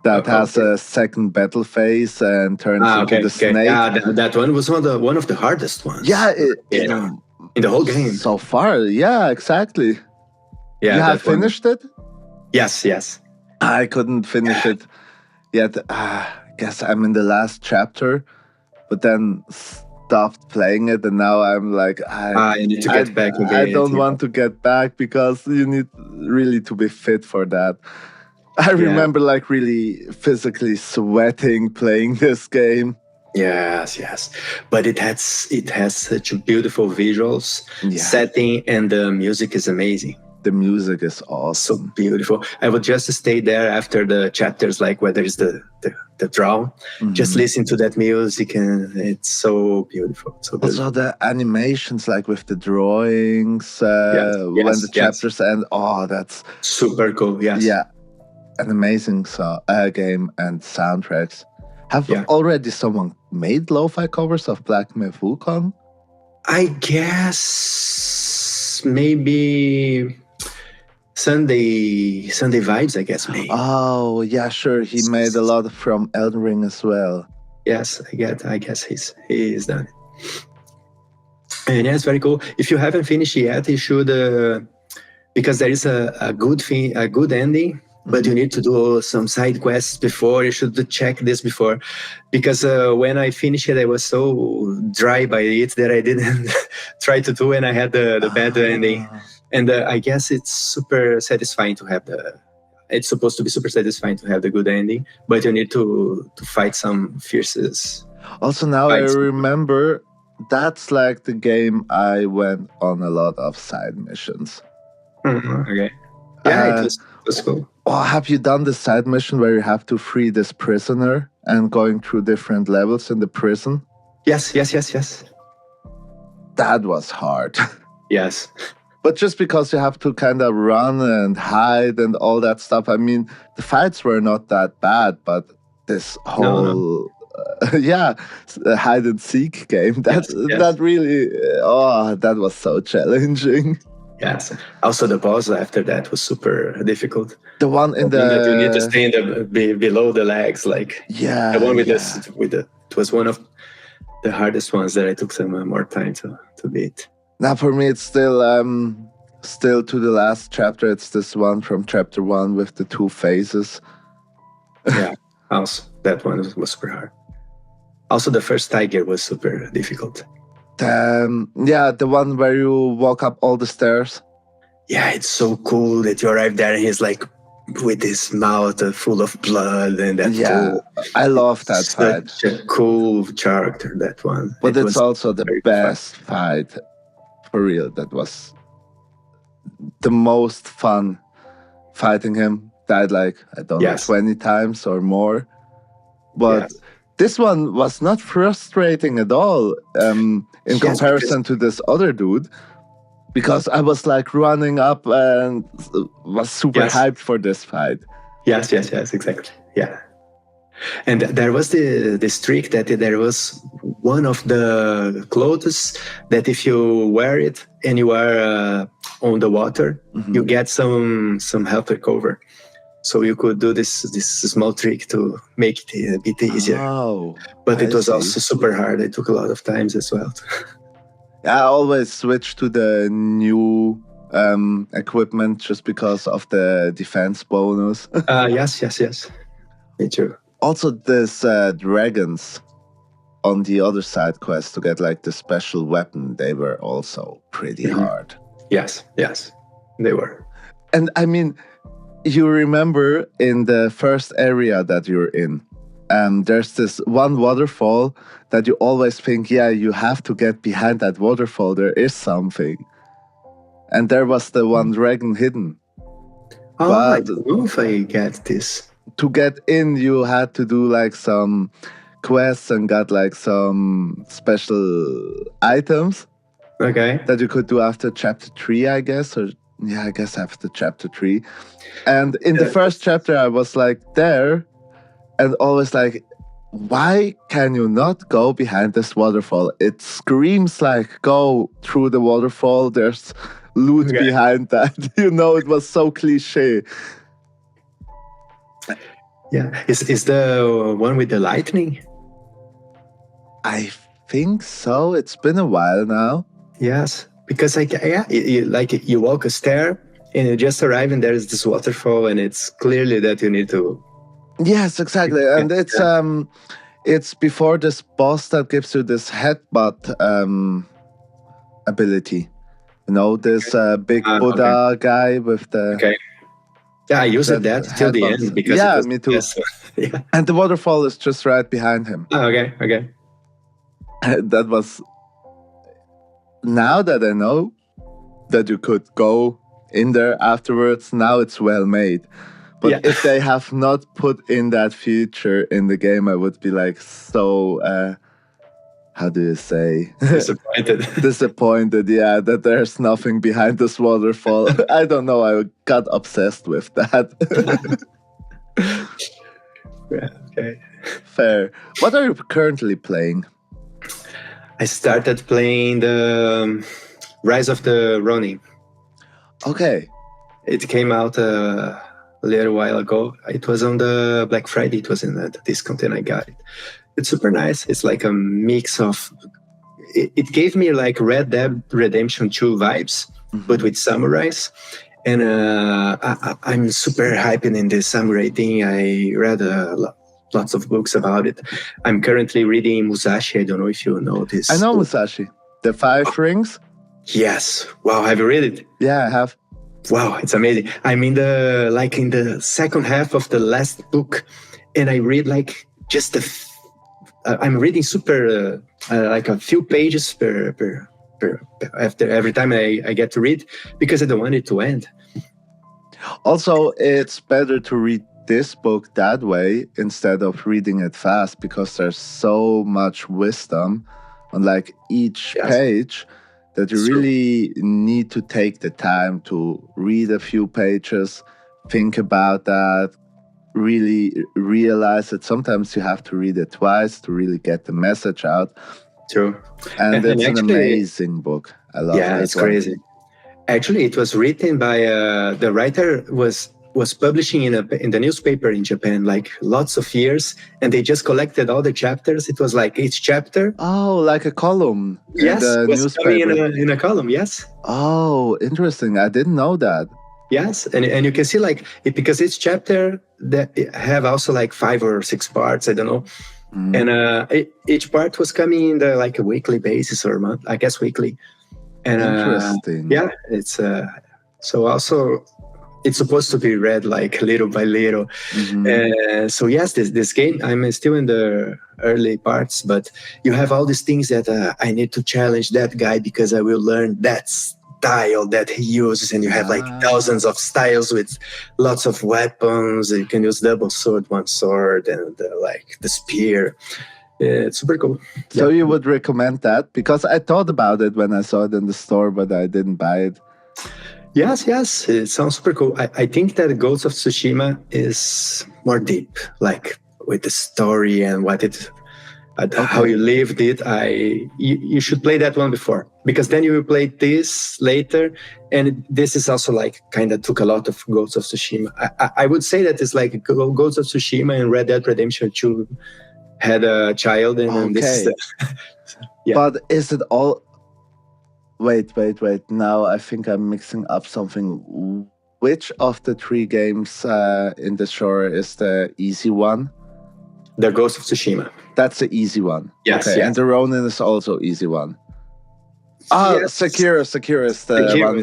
that has Okay. a second battle phase and turns into the snake. Yeah, that one was one of the hardest ones. Yeah, in the whole game. so far. Yeah, exactly. Yeah, you have that one. finished it? Yes. I couldn't finish it yet. I guess I'm in the last chapter, but then stopped playing it, and now I'm like, you need to get back again. I don't want to get back because you need really to be fit for that. I remember like really physically sweating playing this game. Yes. But it has such beautiful visuals, setting, and the music is amazing. The music is awesome. So beautiful. I would just stay there after the chapters, like where there's the draw. Just listen to that music, and it's so beautiful. So beautiful. Also the animations, like with the drawings, when the chapters end. Oh, that's super cool. Yes. Yeah, an amazing game and soundtracks. Have already someone made lo-fi covers of Black Myth Wukong? I guess maybe Sunday Vibes, I guess, maybe. Oh, yeah, sure. He made a lot from Elden Ring as well. Yes, I guess he's done it. And yeah, it's very cool. If you haven't finished yet, you should, because there is a good ending, but you need to do some side quests before. You should check this before, because when I finished it, I was so dry by it that I didn't try to do, and I had the bad ending. And I guess it's super satisfying to have it's supposed to be super satisfying to have the good ending, but you need to fight some fierces. Also, now I remember, that's like the game I went on a lot of side missions. Okay. Yeah, it was cool. Oh, have you done the side mission where you have to free this prisoner and going through different levels in the prison? Yes. That was hard. Yes. But just because you have to kind of run and hide and all that stuff. I mean, the fights were not that bad, but this whole hide and seek game, that really, that was so challenging. Yes. Also, the boss after that was super difficult. The one in that you need to stay below the legs, like the one with it was one of the hardest ones that I took some more time to beat. Now for me, it's still to the last chapter. It's this one from chapter 1 with the 2 phases. Yeah, also that one was super hard. Also, the first tiger was super difficult. The one where you walk up all the stairs. Yeah, it's so cool that you arrive there and he's like with his mouth full of blood, and that's cool. I love that fight. Such a cool character, that one. But it's also the best fight for real, that was the most fun fighting him. Died like, I don't know, 20 times or more. But this one was not frustrating at all in comparison to this other dude, because I was like running up and was super hyped for this fight. Yes, exactly. Yeah. And there was this trick that there was one of the clothes that if you wear it and you are on the water, you get some health recover. So you could do this small trick to make it a bit easier. Oh, but it was also super hard. It took a lot of times as well. I always switch to the new equipment just because of the defense bonus. Yes. Me too. Also, this dragons on the other side quest to get like the special weapon, they were also pretty hard. Yes, they were. And I mean, you remember in the first area that you're in, there's this one waterfall that you always think, yeah, you have to get behind that waterfall, there is something. And there was the one dragon hidden. Oh, I don't know if I get this. To get in, you had to do like some quests and got like some special items. Okay. That you could do after chapter 3, I guess. Or yeah, I guess after chapter 3. And in the first chapter, I was like there and always like, why can you not go behind this waterfall? It screams like, go through the waterfall. There's loot behind that. You know, it was so cliche. Yeah. Is the one with the lightning? I think so. It's been a while now. Yes. Because you walk a stair and you just arrive and there is this waterfall and it's clearly that you need to... Yes, exactly. And it's before this boss that gives you this headbutt ability. You know, this big Buddha guy with the... Okay. Yeah, I used that till the end. Because me too. And the waterfall is just right behind him. Oh, okay. That was... Now that I know that you could go in there afterwards, now it's well made. But if they have not put in that feature in the game, I would be like so, how do you say? Disappointed, yeah, that there's nothing behind this waterfall. I don't know, I got obsessed with that. Yeah, okay. Fair. What are you currently playing? I started playing the Rise of the Ronin. Okay. It came out a little while ago. It was on the Black Friday. It was in the discount and I got it. It's super nice. It's like a mix of... It gave me like Red Dead Redemption 2 vibes, but with samurais. And I'm super hyped in this samurai thing. I read lots of books about it. I'm currently reading Musashi. I don't know if you know this. I know Musashi. The Five Rings? Yes. Wow, have you read it? Yeah, I have. Wow, it's amazing. I'm in the second half of the last book, and I read like just I'm reading super like a few pages per after every time I get to read, because I don't want it to end. Also, it's better to read this book that way instead of reading it fast, because there's so much wisdom on like each page that you really need to take the time to read a few pages, think about that, really realize that sometimes you have to read it twice to really get the message out. True. And it's an amazing book. I love it. Yeah, it's crazy. Actually, it was written by the writer was publishing in the newspaper in Japan, like lots of years, and they just collected all the chapters. It was like each chapter. Oh, like a column. Yes, it was newspaper. In a column. Yes. Oh, interesting. I didn't know that. Yes, and you can see like because each chapter that have also like 5 or 6 parts. I don't know. And each part was coming in the like a weekly basis or month, I guess weekly. And interesting. Yeah, it's so also. it's supposed to be read like little by little. So yes, this game, I'm still in the early parts, but you have all these things that I need to challenge that guy because I will learn that style that he uses, and you have like thousands of styles with lots of weapons. You can use double sword, one sword, and like the spear. It's super cool. So you would recommend that? Because I thought about it when I saw it in the store, but I didn't buy it. Yes, it sounds super cool. I think that Ghost of Tsushima is more deep, like with the story and what it, how you lived it. You should play that one before, because then you will play this later, and this is also like kind of took a lot of Ghost of Tsushima. I would say that it's like Ghost of Tsushima and Red Dead Redemption 2 had a child, and this is But is it all? Wait. Now I think I'm mixing up something. Which of the 3 games in the genre is the easy one? The Ghost of Tsushima. That's the easy one. Yes, okay. Yes. And the Ronin is also easy one. Yes. Sekiro is the one.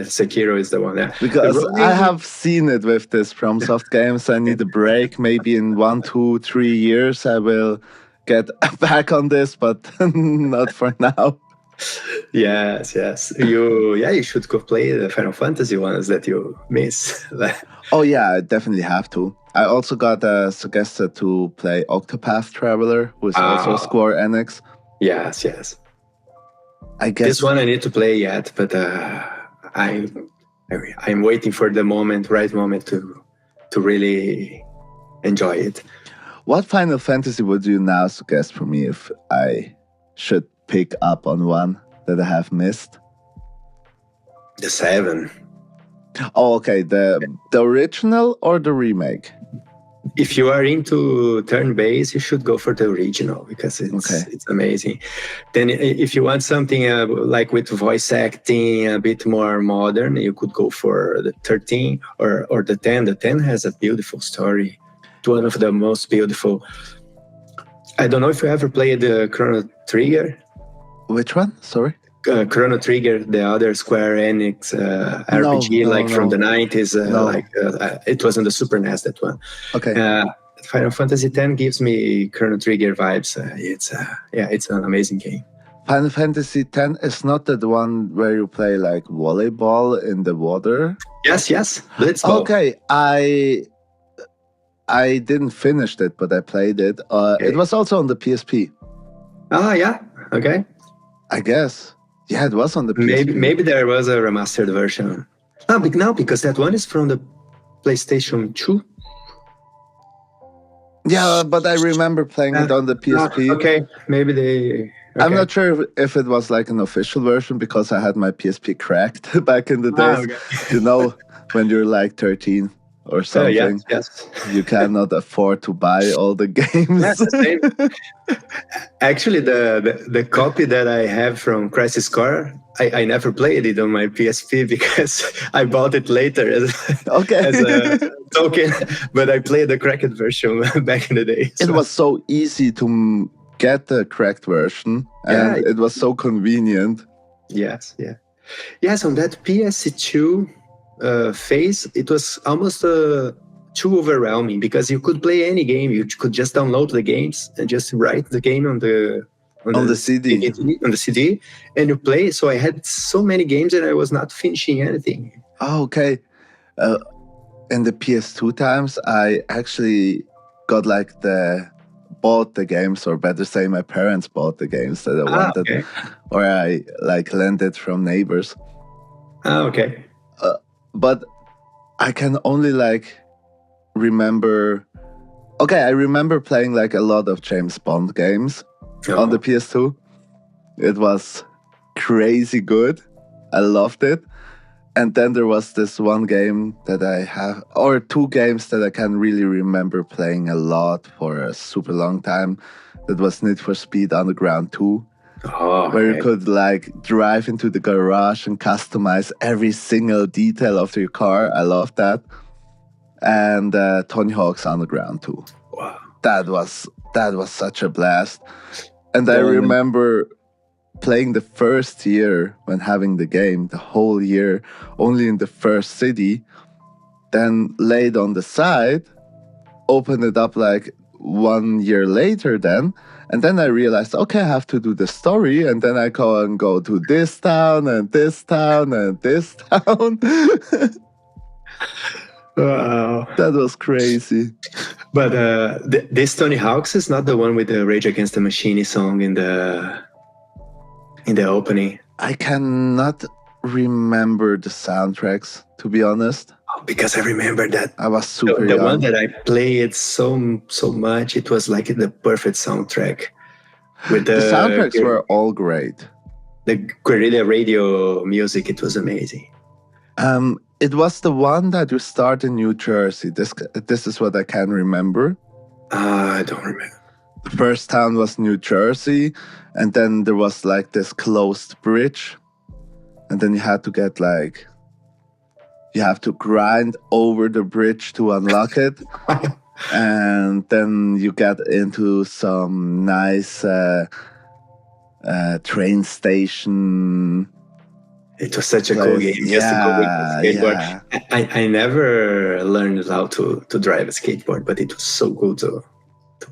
Sekiro is the one. Yeah. Because I have seen it with this FromSoft games. I need a break. Maybe in 1, 2, 3 years I will get back on this, but not for now. Yes. You should go play the Final Fantasy ones that you miss. Oh yeah, I definitely have to. I also got suggested to play Octopath Traveler, who is also Square Enix. Yes. I guess this one I need to play yet, but I'm waiting for the right moment to really enjoy it. What Final Fantasy would you now suggest for me if I should pick up on one that I have missed? The 7. Oh, okay. The original or the remake? If you are into turn-based, you should go for the original because it's amazing. Then if you want something like with voice acting, a bit more modern, you could go for the 13 or the 10. The 10 has a beautiful story. It's one of the most beautiful. I don't know if you ever played the Chrono Trigger. Which one? Sorry? Chrono Trigger, the other Square Enix RPG, from the 90s. It was on the Super NES, that one. Okay. Final Fantasy X gives me Chrono Trigger vibes. It's an amazing game. Final Fantasy X is not the one where you play like volleyball in the water? Yes. Blitzball. Okay, I didn't finish it, but I played it. It was also on the PSP. Yeah. Okay. I guess. Yeah, it was on the PSP. Maybe there was a remastered version. No, because that one is from the PlayStation 2. Yeah, but I remember playing it on the PSP. Okay, maybe they... Okay. I'm not sure if it was like an official version because I had my PSP cracked back in the days. Okay. You know, when you're like 13 or something. Yes. You cannot afford to buy all the games. Yes, the same. Actually, the copy that I have from Crisis Core, I never played it on my PSP because I bought it later as a token, but I played the cracked version back in the day. So. It was so easy to get the cracked version, and it was so convenient. Yes, on that PS2 phase, it was almost too overwhelming because you could play any game. You could just download the games and just write the game on the CD, and you play. So I had so many games and I was not finishing anything. Oh, okay. In the PS2 times, I actually got bought the games, or better say, my parents bought the games that I wanted, or I lent from neighbors. Okay. But I can only remember. Okay, I remember playing a lot of James Bond games on the PS2. It was crazy good. I loved it. And then there was this one game that I have, or 2 games that I can really remember playing a lot for a super long time. That was Need for Speed Underground 2. Where you could drive into the garage and customize every single detail of your car. I love that. And Tony Hawk's Underground 2. Wow. That was such a blast. And I remember playing the first year when having the game, the whole year, only in the first city. then laid on the side, opened it up like 1 year later then, and then I realized, okay, I have to do the story, and then I go to this town and this town and this town. Wow. That was crazy. But this Tony Hawk's is not the one with the Rage Against the Machine song in the opening. I cannot remember the soundtracks, to be honest. Because I remember that I was super the young. one that I played so much, it was like the perfect soundtrack. With the soundtracks were all great. The guerrilla radio music, it was amazing. It was the one that you start in New Jersey. This is what I can remember. I don't remember. The first town was New Jersey, and then there was like this closed bridge, and then you had to get like, you have to grind over the bridge to unlock it. And then you get into some nice train station. It was such a cool game. Just to go with the skateboard. Yeah. I never learned how to drive a skateboard, but it was so cool to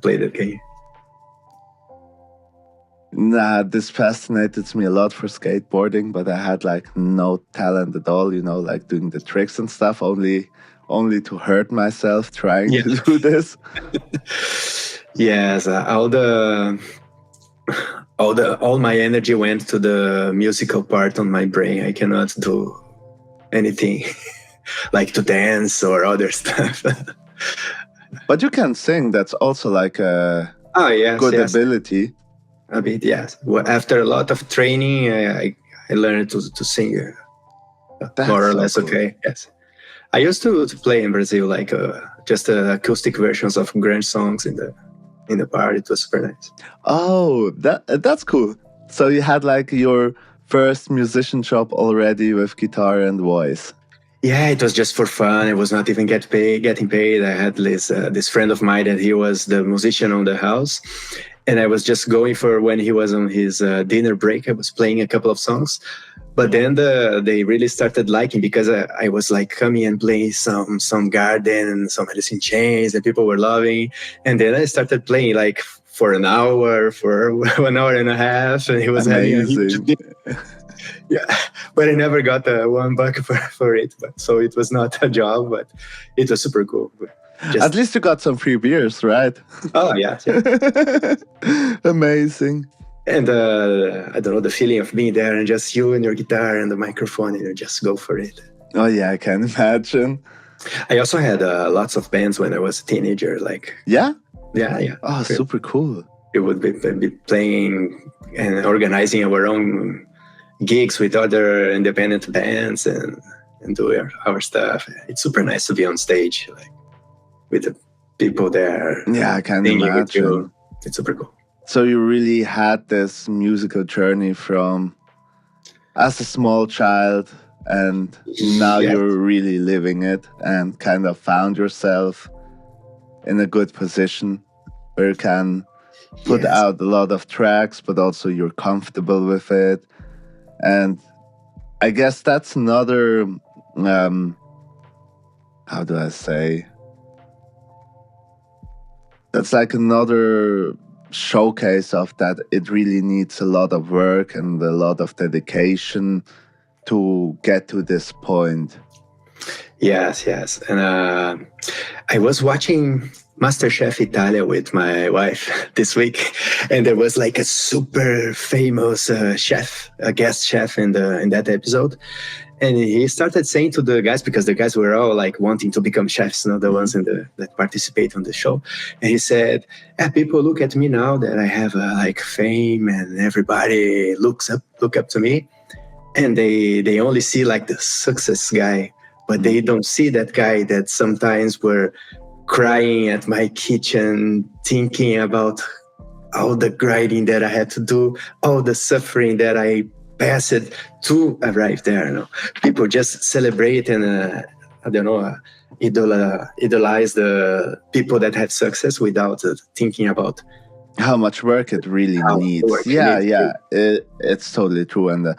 play that game. Nah, this fascinated me a lot for skateboarding, but I had like no talent at all, you know, like doing the tricks and stuff, only to hurt myself trying to do this. Yes, all my energy went to the musical part on my brain. I cannot do anything like to dance or other stuff. But you can sing. That's also like a good ability. A bit, yes. Well, after a lot of training, I learned to sing more or less. Cool. Okay, yes. I used to play in Brazil like just acoustic versions of grunge songs in the bar. It was super nice. Oh, that's cool. So you had like your first musician job already with guitar and voice. Yeah, it was just for fun. It was not even getting paid. I had this friend of mine that he was the musician on the house. And I was just going for when he was on his dinner break. I was playing a couple of songs. But then they really started liking, because I was like coming and playing some Garden and some Alice in Chains that people were loving. And then I started playing like for an hour, for 1 hour and a half. And he was having a huge yeah, but I never got $1 for it. So it was not a job, but it was super cool. At least you got some free beers, right? Oh, yeah. Amazing. And I don't know, the feeling of being there and just you and your guitar and the microphone, and you just go for it. Oh, yeah, I can imagine. I also had lots of bands when I was a teenager. Like, yeah? Yeah. Oh, super cool. We would be playing and organizing our own gigs with other independent bands and do our stuff. It's super nice to be on stage, like, with the people there. Yeah, I can imagine. It's super cool. So you really had this musical journey from as a small child, and now you're really living it and kind of found yourself in a good position where you can put out a lot of tracks, but also you're comfortable with it. And I guess that's another, how do I say? That's like another showcase of that it really needs a lot of work and a lot of dedication to get to this point. Yes. And I was watching MasterChef Italia with my wife this week, and there was like a super famous chef, a guest chef in that episode. And he started saying to the guys, because the guys were all like wanting to become chefs, you know, the ones that participate on the show. And he said, people look at me now that I have like fame, and everybody look up to me. And they only see like the success guy, but they don't see that guy that sometimes were crying at my kitchen, thinking about all the grinding that I had to do, all the suffering that I passed to arrive there. You know? People just celebrate and idolize the people that have success without thinking about how much work it really needs. It's totally true. And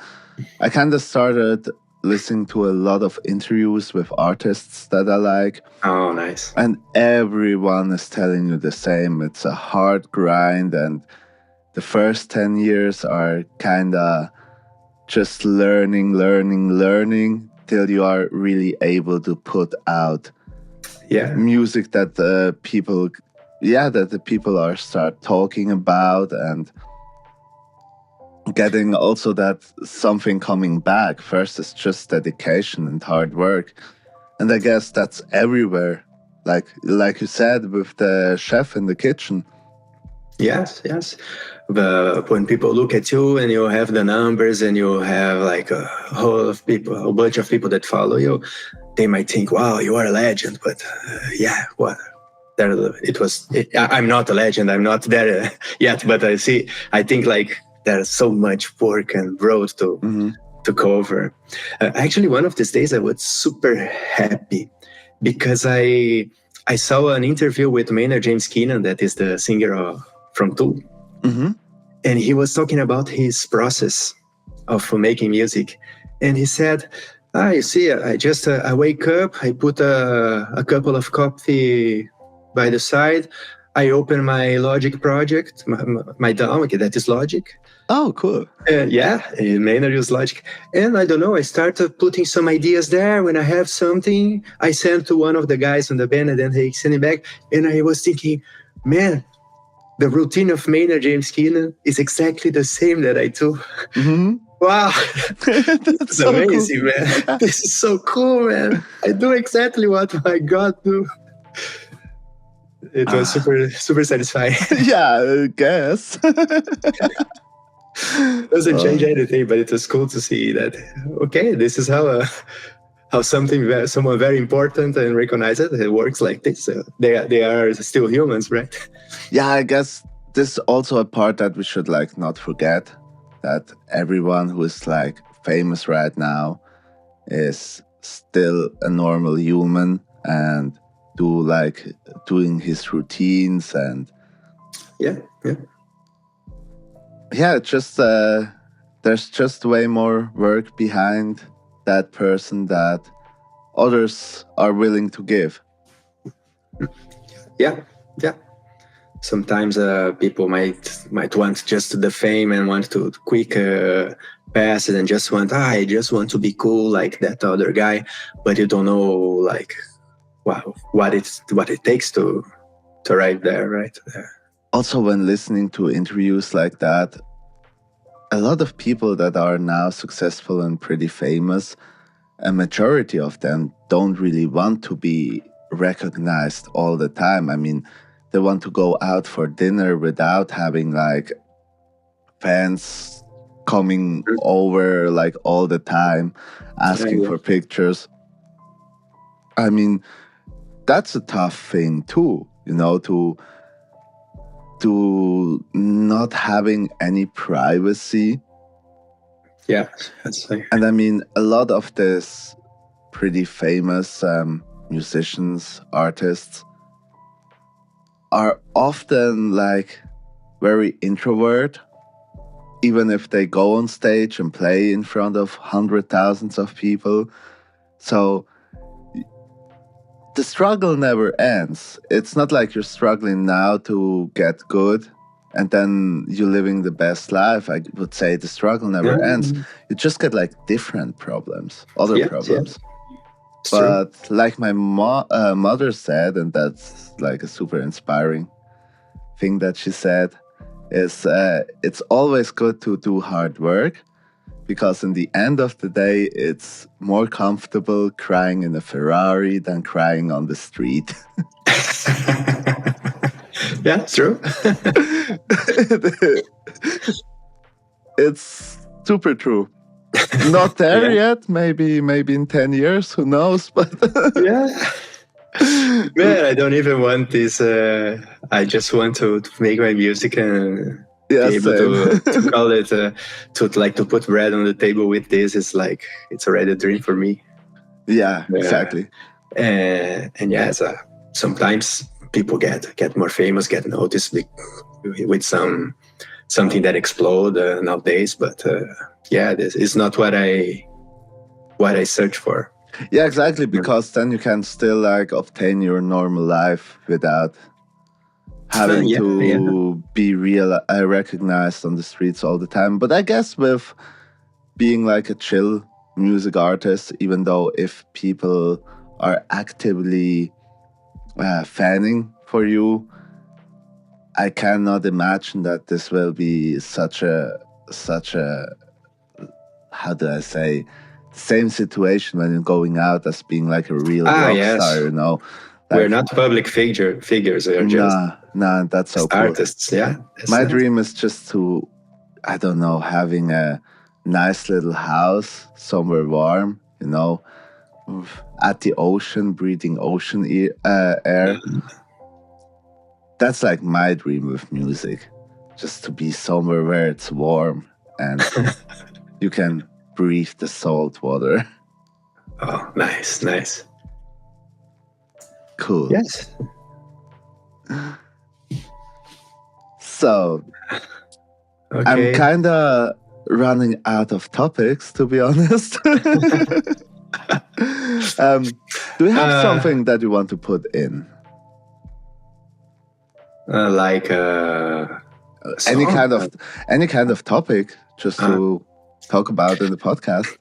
I kind of started listening to a lot of interviews with artists that I like. Oh, nice. And everyone is telling you the same. It's a hard grind, and the first 10 years are kind of just learning till you are really able to put out music that the people are start talking about, and getting also that something coming back. First it's just dedication and hard work, and I guess that's everywhere, like you said, with the chef in the kitchen. Yes. But when people look at you and you have the numbers and you have like a bunch of people that follow you, they might think, wow, you are a legend. But what? I'm not a legend. I'm not there yet. But I think like there's so much work and road to cover. Actually, one of these days I was super happy because I saw an interview with Maynard James Keenan, that is the singer from Tool. Mm-hmm. And he was talking about his process of making music. And he said, you see, I wake up, I put a couple of coffee by the side, I open my Logic project, my DAW, that is Logic. Oh, cool. Maynard use Logic. And I don't know, I started putting some ideas there. When I have something, I send to one of the guys in the band, and then they send it back. And I was thinking, man, the routine of Maynard James Keenan is exactly the same that I do. Mm-hmm. Wow. That's so amazing, cool. Man. This is so cool, man. I do exactly what my God do. It was super satisfying. Yeah, I guess. Doesn't change anything, but it was cool to see that, okay, this is how someone very important and recognized it works like this. They are still humans, right? Yeah, I guess this is also a part that we should like not forget, that everyone who is like famous right now is still a normal human and doing his routines, and it's just there's just way more work behind that person that others are willing to give. Yeah. Sometimes people might want just the fame and want to quick pass it and I just want to be cool like that other guy, but you don't know like what it takes to right there, right? Also, when listening to interviews like that, a lot of people that are now successful and pretty famous, a majority of them don't really want to be recognized all the time. I mean, they want to go out for dinner without having like fans coming over like all the time asking for pictures. I mean, that's a tough thing too, to not having any privacy. Yeah, that's like... And I mean, a lot of these pretty famous musicians, artists are often like very introvert, even if they go on stage and play in front of thousands of people. So the struggle never ends. It's not like you're struggling now to get good and then you're living the best life. I would say the struggle never ends. You just get like different problems, other problems. But true. Like my mother said, and that's like a super inspiring thing that she said, is it's always good to do hard work, because in the end of the day, it's more comfortable crying in a Ferrari than crying on the street. Yeah, true. It's super true. Not there yet. Maybe in 10 years, who knows? But yeah. Man, I don't even want this. I just want to make my music and be able to call it to put bread on the table with this. It's like it's already a dream for me. Yeah, exactly. And yeah, so sometimes people get more famous, get noticed with something that explode nowadays. But yeah, this is not what I what I search for. Yeah, exactly, because then you can still like obtain your normal life without having to be recognized on the streets all the time. But I guess with being like a chill music artist, even though if people are actively fanning for you, I cannot imagine that this will be such a how do I say, same situation when you're going out as being like a real rock star, you know. Like, we're not public figures. We're just that's so artists. Cool. Yeah. My dream is just to, I don't know, having a nice little house somewhere warm, you know, at the ocean, breathing ocean air. That's like my dream with music, just to be somewhere where it's warm and you can breathe the salt water. Oh, nice. Cool. Yes. So, okay. I'm kind of running out of topics, to be honest. Do you have something that you want to put in? Like any kind of topic, just to talk about in the podcast.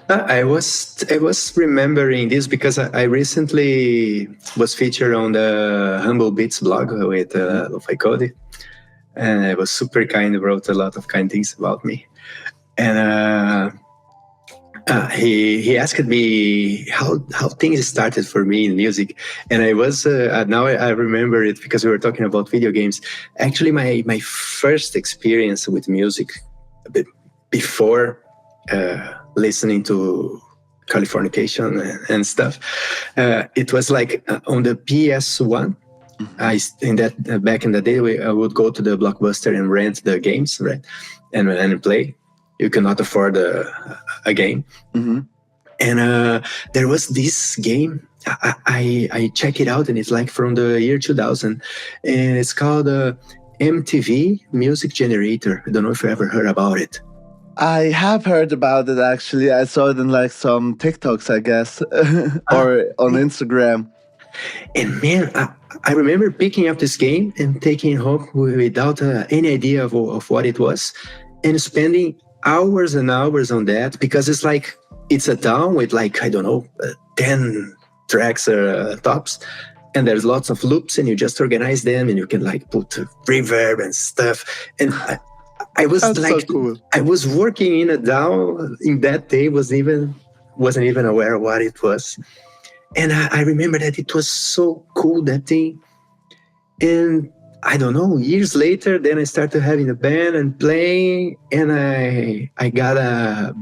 I was remembering this because I recently was featured on the Humble Beats blog with Lofi Cody, and it was super kind. He wrote a lot of kind things about me, and he asked me how things started for me in music, and I was now I remember it because we were talking about video games. Actually, my first experience with music, a bit before listening to Californication and stuff, it was like on the PS1. Back in the day, I would go to the Blockbuster and rent the games, right, and play. You cannot afford a game. Mm-hmm. And there was this game. I check it out, and it's like from the year 2000, and it's called MTV Music Generator. I don't know if you ever heard about it. I have heard about it, actually. I saw it in like some TikToks, I guess, or on Instagram. And man, I remember picking up this game and taking it home without any idea of what it was, and spending hours and hours on that, because it's a town with like, I don't know, 10 tracks tops, and there's lots of loops, and you just organize them, and you can like put reverb and stuff. And I was That's like, so cool. I was working in a DAW in that day, wasn't even aware of what it was. And I remember that it was so cool, that thing. And I don't know, years later, then I started having a band and playing, and I got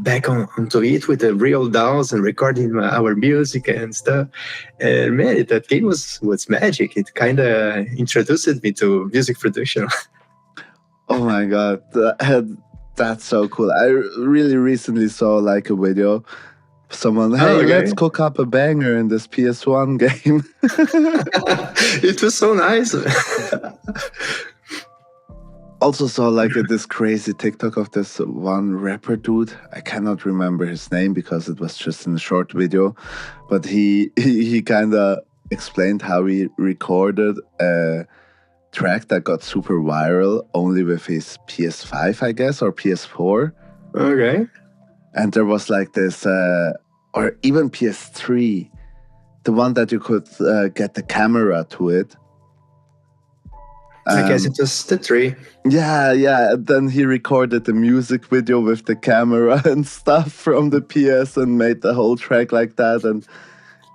back onto it with the real DAWs and recording our music and stuff. And man, that game was magic. It kind of introduced me to music production. Oh my God, that's so cool. I really recently saw like a video. Someone, hey, let's cook up a banger in this PS1 game. It was so nice. Also saw like this crazy TikTok of this one rapper dude. I cannot remember his name because it was just in a short video, but he kind of explained how he recorded a track that got super viral only with his PS5, I guess, or PS4. Okay. And there was like this, or even PS3, the one that you could get the camera to it. I guess it was the 3. Yeah. Then he recorded the music video with the camera and stuff from the PS and made the whole track like that, and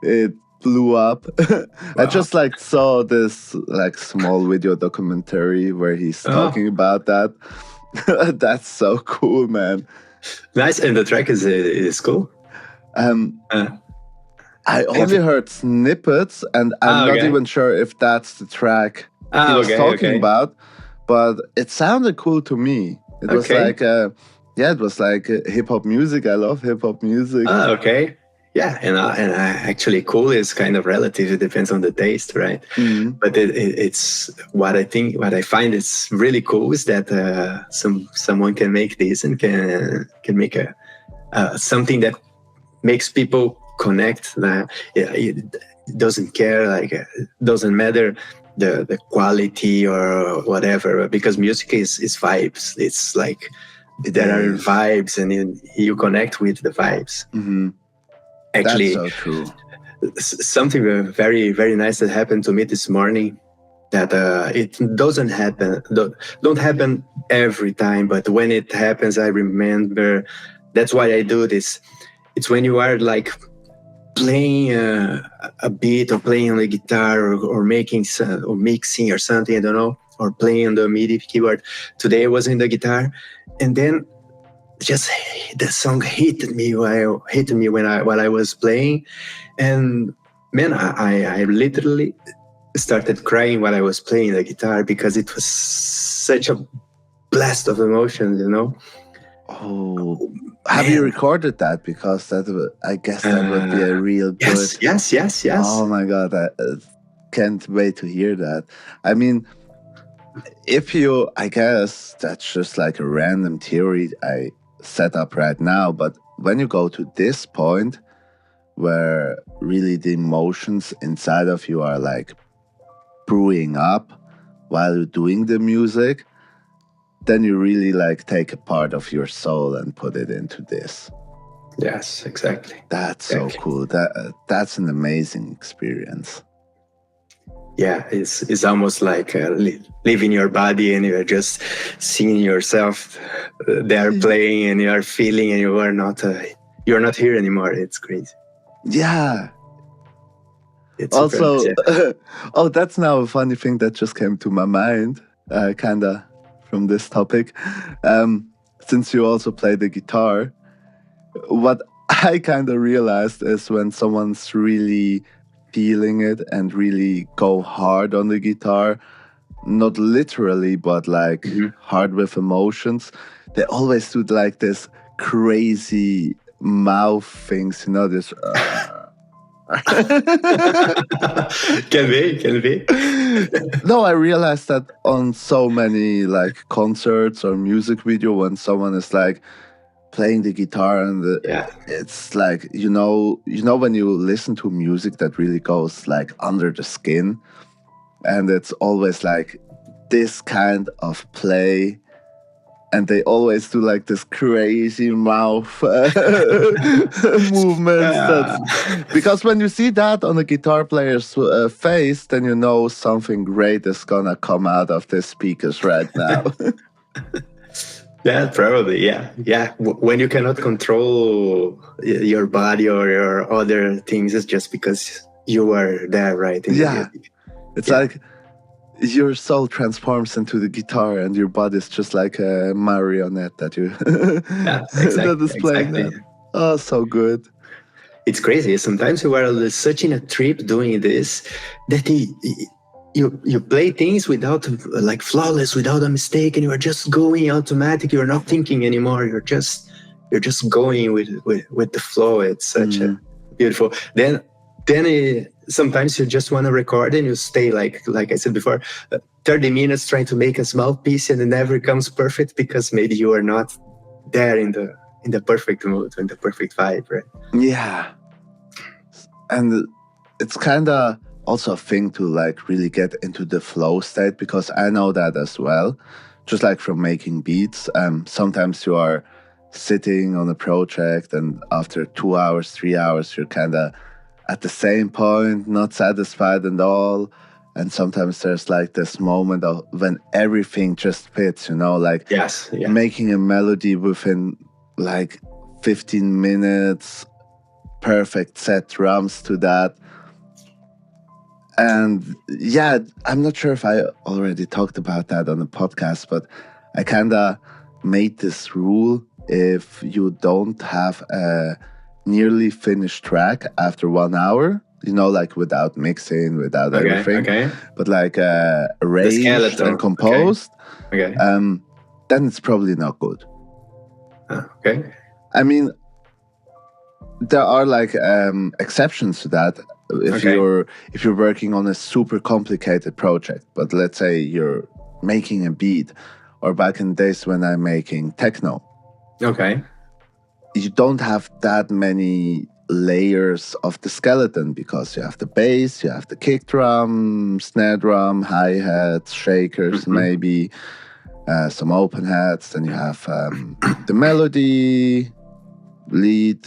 it blew up. Wow. I just like saw this like small video documentary where he's talking about that. That's so cool, man. Nice, and the track is cool. I only heard snippets, and I'm not even sure if that's the track he was talking about, but it sounded cool to me. It was like, it was like hip hop music. I love hip hop music. Okay. Yeah, and actually, cool is kind of relative. It depends on the taste, right? Mm-hmm. But it's what I find is really cool is that someone can make this and can make something that makes people connect. It doesn't care, like doesn't matter the quality or whatever, because music is vibes. It's like there are vibes, and you connect with the vibes. Mm-hmm. Actually, that's so true. Something very, very nice that happened to me this morning, that it doesn't happen, don't happen every time, but when it happens, I remember. That's why I do this. It's when you are like playing a beat, or playing on the guitar, or making or mixing or something, I don't know, or playing on the MIDI keyboard. Today I was in the guitar, and then just the song hit me while I was playing, and man, I literally started crying while I was playing the guitar, because it was such a blast of emotions, you know. Oh, have you recorded that? Because I guess that would be a real good. Yes. Oh my God, I can't wait to hear that. I mean, I guess that's just like a random theory I set up right now, but when you go to this point where really the emotions inside of you are like brewing up while you're doing the music, then you really like take a part of your soul and put it into this. Yes, exactly. That's so cool. That's an amazing experience. Yeah, it's almost like leaving your body, and you're just seeing yourself there playing, and you are feeling, and you're not here anymore. It's crazy. Yeah. It's also, oh, that's now a funny thing that just came to my mind, kind of from this topic. Since you also play the guitar, what I kind of realized is when someone's really feeling it and really go hard on the guitar, not literally, but like hard with emotions, they always do like this crazy mouth things, you know, this. Can be. No, I realized that on so many like concerts or music video, when someone is like playing the guitar, and it's like, you know when you listen to music that really goes like under the skin, and it's always like this kind of play, and they always do like this crazy mouth movements. Because when you see that on a guitar player's face, then you know something great is gonna come out of the speakers right now. Yeah, probably. Yeah. When you cannot control your body or your other things, it's just because you are there, right? It's like your soul transforms into the guitar, and your body is just like a marionette that you that is playing that. Oh, so good. It's crazy. Sometimes you are such in a trip doing this that you play things without like flawless, without a mistake, and you are just going automatic. You're not thinking anymore. You're just going with the flow. It's such a beautiful. Then sometimes you just want to record, and you stay like I said before, 30 minutes trying to make a small piece, and it never comes perfect because maybe you are not there in the perfect mood, in the perfect vibe, right? Yeah, and it's kind of also a thing to like really get into the flow state, because I know that as well, just like from making beats. Sometimes you are sitting on a project, and after 2 hours, 3 hours, you're kind of at the same point, not satisfied at all. And sometimes there's like this moment of when everything just fits, you know, like making a melody within like 15 minutes, perfect set drums to that. And yeah, I'm not sure if I already talked about that on the podcast, but I kind of made this rule: if you don't have a nearly finished track after 1 hour, you know, like without mixing, without everything, but like arranged and composed, then it's probably not good. I mean, there are like exceptions to that. If you're working on a super complicated project, but let's say you're making a beat, or back in the days when I'm making techno. you don't have that many layers of the skeleton, because you have the bass, you have the kick drum, snare drum, hi-hats, shakers, maybe some open hats. Then you have the melody, lead,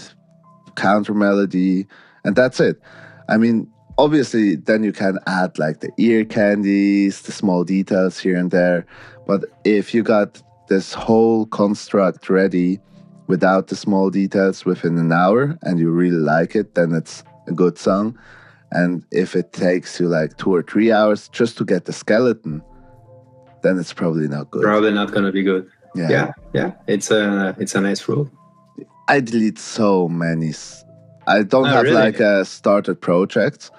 counter melody, and that's it. I mean, obviously, then you can add like the ear candies, the small details here and there. But if you got this whole construct ready without the small details within an hour and you really like it, then it's a good song. And if it takes you like 2 or 3 hours just to get the skeleton, then it's probably not good. Probably not going to be good. Yeah. It's a nice rule. I delete so many. I don't have really? like a started projects.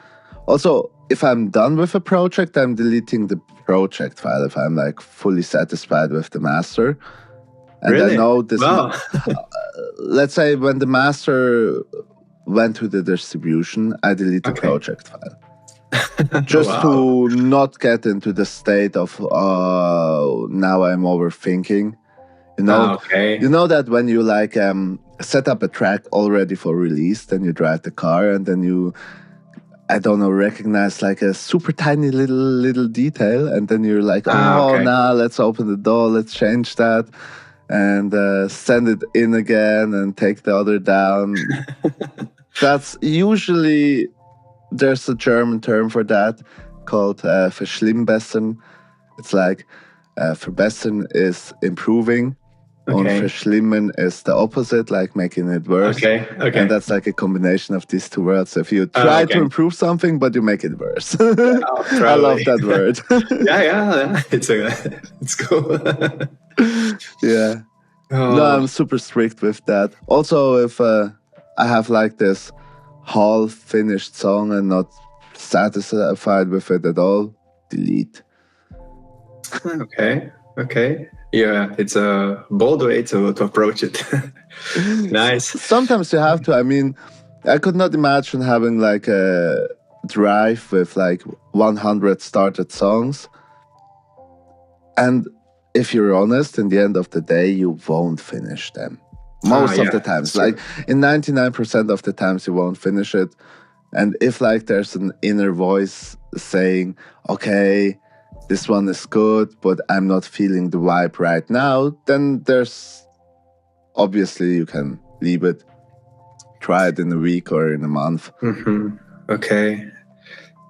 Also, if I'm done with a project, I'm deleting the project file if I'm like fully satisfied with the master. And really? I know this. Wow. Let's say when the master went to the distribution, I delete the project file. Just to not get into the state of now I'm overthinking. You know that when you like set up a track already for release, then you drive the car and then you, I don't know, recognize like a super tiny little detail, and then you're like, now let's open the door, let's change that, and send it in again and take the other down. That's usually, there's a German term for that called verschlimmbessern. It's like verbessern is improving. And verschlimmen is the opposite, like making it worse. Okay. And that's like a combination of these two words. If you try to improve something, but you make it worse. I love that word. yeah. It's cool. Yeah. No, I'm super strict with that. Also, if I have like this half finished song and not satisfied with it at all, delete. Okay. Yeah, it's a bold way to approach it. Nice. Sometimes you have to. I mean, I could not imagine having like a drive with like 100 started songs. And if you're honest, in the end of the day, you won't finish them. Most of the times. Like in 99% of the times, you won't finish it. And if like there's an inner voice saying, okay, this one is good, but I'm not feeling the vibe right now, then there's, obviously you can leave it, try it in a week or in a month. Okay.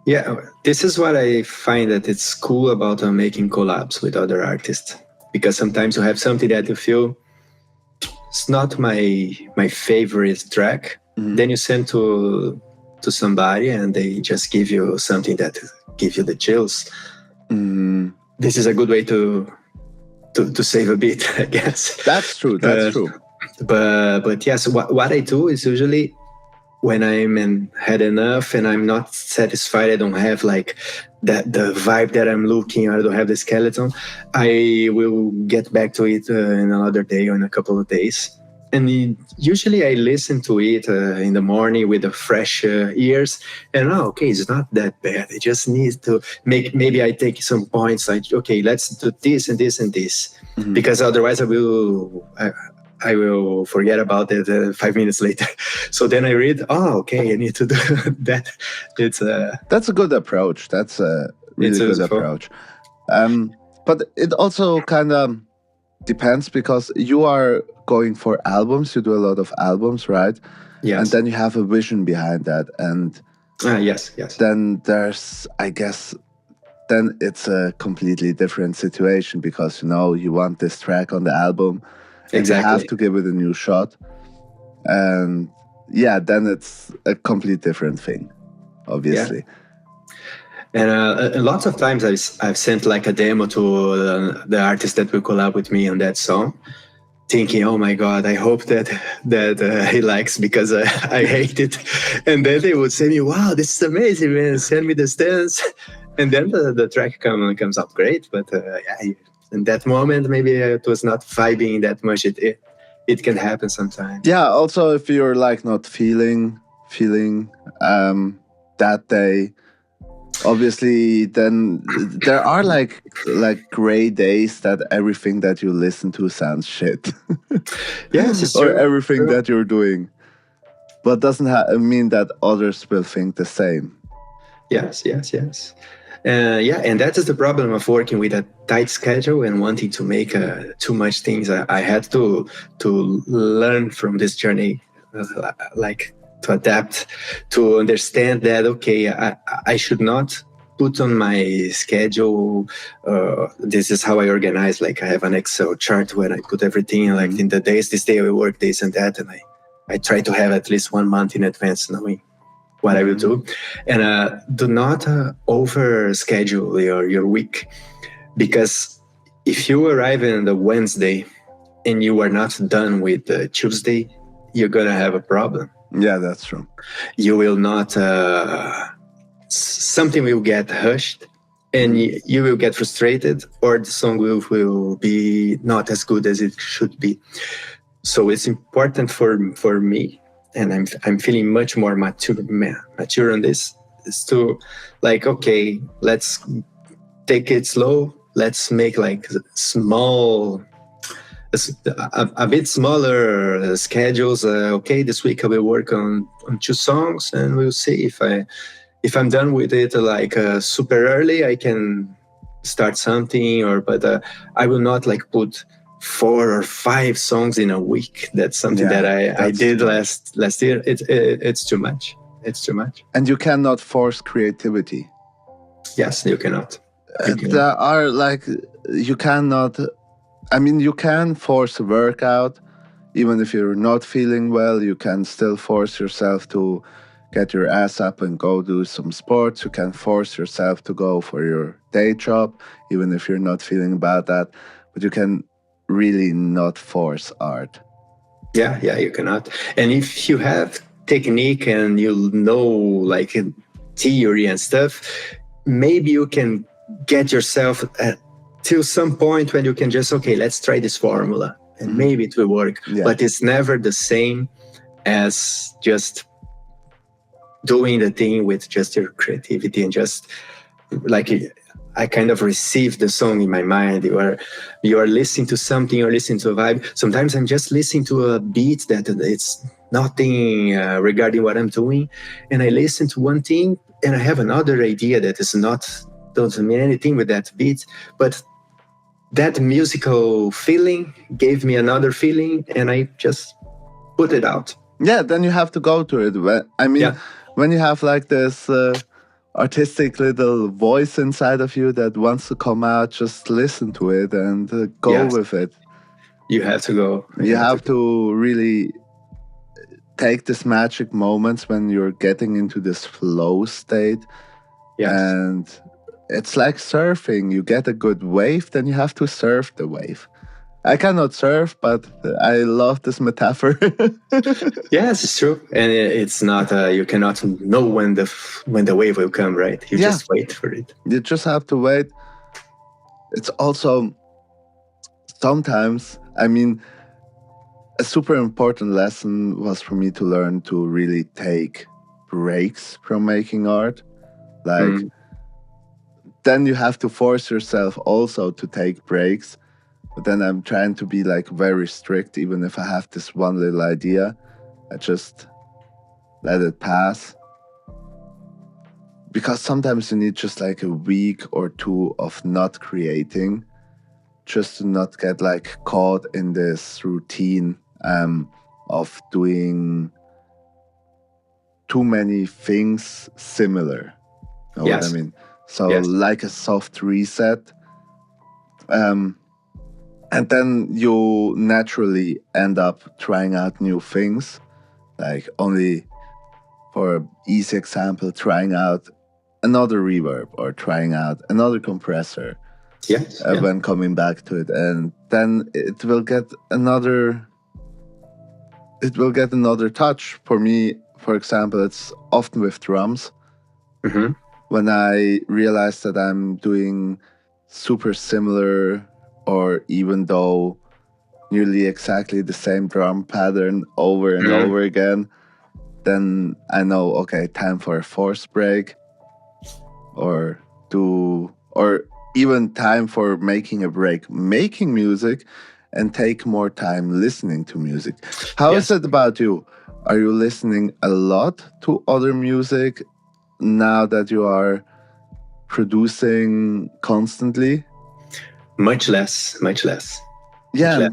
Yeah, this is what I find that it's cool about making collabs with other artists, because sometimes you have something that you feel it's not my favorite track, then you send to somebody and they just give you something that gives you the chills. This is a good way to save a bit, I guess. That's true. True. But yes, what I do is usually when I'm had enough and I'm not satisfied, I don't have like the vibe that I'm looking, or I don't have the skeleton, I will get back to it in another day or in a couple of days. And usually I listen to it in the morning with the fresh ears, and it's not that bad. I just need to maybe I take some points like, okay, let's do this and this and this, because otherwise I will forget about it 5 minutes later. So then I read, I need to do that. That's a good approach. That's a really good approach. But it also kind of depends, because you are going for albums. You do a lot of albums, right? Yes. And then you have a vision behind that. And yes. Then there's, I guess, then it's a completely different situation, because you want this track on the album. And you have to give it a new shot. And then it's a completely different thing, obviously. Yeah. And lots of times I've sent like a demo to the artist that will collab with me on that song, thinking, oh my God, I hope that he likes, because I hate it. And then they would say me, wow, this is amazing, man, send me the stance. And then the track comes out great. But in that moment, maybe it was not vibing that much. It can happen sometimes. Yeah, also if you're like not feeling that day, Obviously, then there are like gray days that everything that you listen to sounds shit. Yes, it's Or true. everything True. that you're doing, but doesn't mean that others will think the same. Yes, yes, yes. Yeah, and that is the problem of working with a tight schedule and wanting to make too much things. I had to learn from this journey, like to adapt, to understand that okay, I should not put on my schedule. This is how I organize. Like I have an Excel chart where I put everything like in the days. This day I will work this and that, and I try to have at least 1 month in advance knowing what I will do. And do not over schedule your week, because if you arrive on the Wednesday and you are not done with Tuesday, you're going to have a problem. Yeah, that's true. You will not, something will get hushed and you will get frustrated, or the song will be not as good as it should be. So it's important for me, and I'm feeling much more mature on this, is to like, okay, let's take it slow. Let's make like small, a bit smaller schedules. Okay, this week I will work on 2 songs, and we'll see if I'm done with it like super early, I can start something, or but I will not like put 4 or 5 songs in a week. That's something that I did last year. It's too much. It's too much. And you cannot force creativity. Yes, you cannot. There are like, you cannot, I mean, you can force a workout. Even if you're not feeling well, you can still force yourself to get your ass up and go do some sports. You can force yourself to go for your day job, even if you're not feeling about that. But you can really not force art. Yeah, you cannot. And if you have technique and you know like theory and stuff, maybe you can get yourself to some point when you can just, okay, let's try this formula and maybe it will work. Yeah. But it's never the same as just doing the thing with just your creativity and just like I kind of receive the song in my mind. You are listening to something, you're listening to a vibe. Sometimes I'm just listening to a beat that it's nothing regarding what I'm doing, and I listen to one thing and I have another idea that is doesn't mean anything with that beat, but that musical feeling gave me another feeling, and I just put it out. Yeah, then you have to go to it. I mean, when you have like this artistic little voice inside of you that wants to come out, just listen to it and go with it. You have to go. You have to really take this magic moments when you're getting into this flow state. Yes. And it's like surfing. You get a good wave, then you have to surf the wave. I cannot surf, but I love this metaphor. Yes, it's true, and it's not. You cannot know when the wave will come, right? You just wait for it. You just have to wait. It's also sometimes. I mean, a super important lesson was for me to learn to really take breaks from making art. Like, then you have to force yourself also to take breaks. But then I'm trying to be like very strict, even if I have this one little idea. I just let it pass. Because sometimes you need just like a week or 2 of not creating, just to not get like caught in this routine of doing too many things similar. You know what I mean? So like a soft reset. And then you naturally end up trying out new things. Like, only for an easy example, trying out another reverb or trying out another compressor. When coming back to it. And then it will get another touch. For me, for example, it's often with drums. When I realize that I'm doing super similar, or even though nearly exactly the same drum pattern over and over again, then I know, okay, time for a force break. or even time for making a break, making music, and take more time listening to music. How is Yes. it about you? Are you listening a lot to other music now that you are producing constantly? Much less, much less. Yeah, Much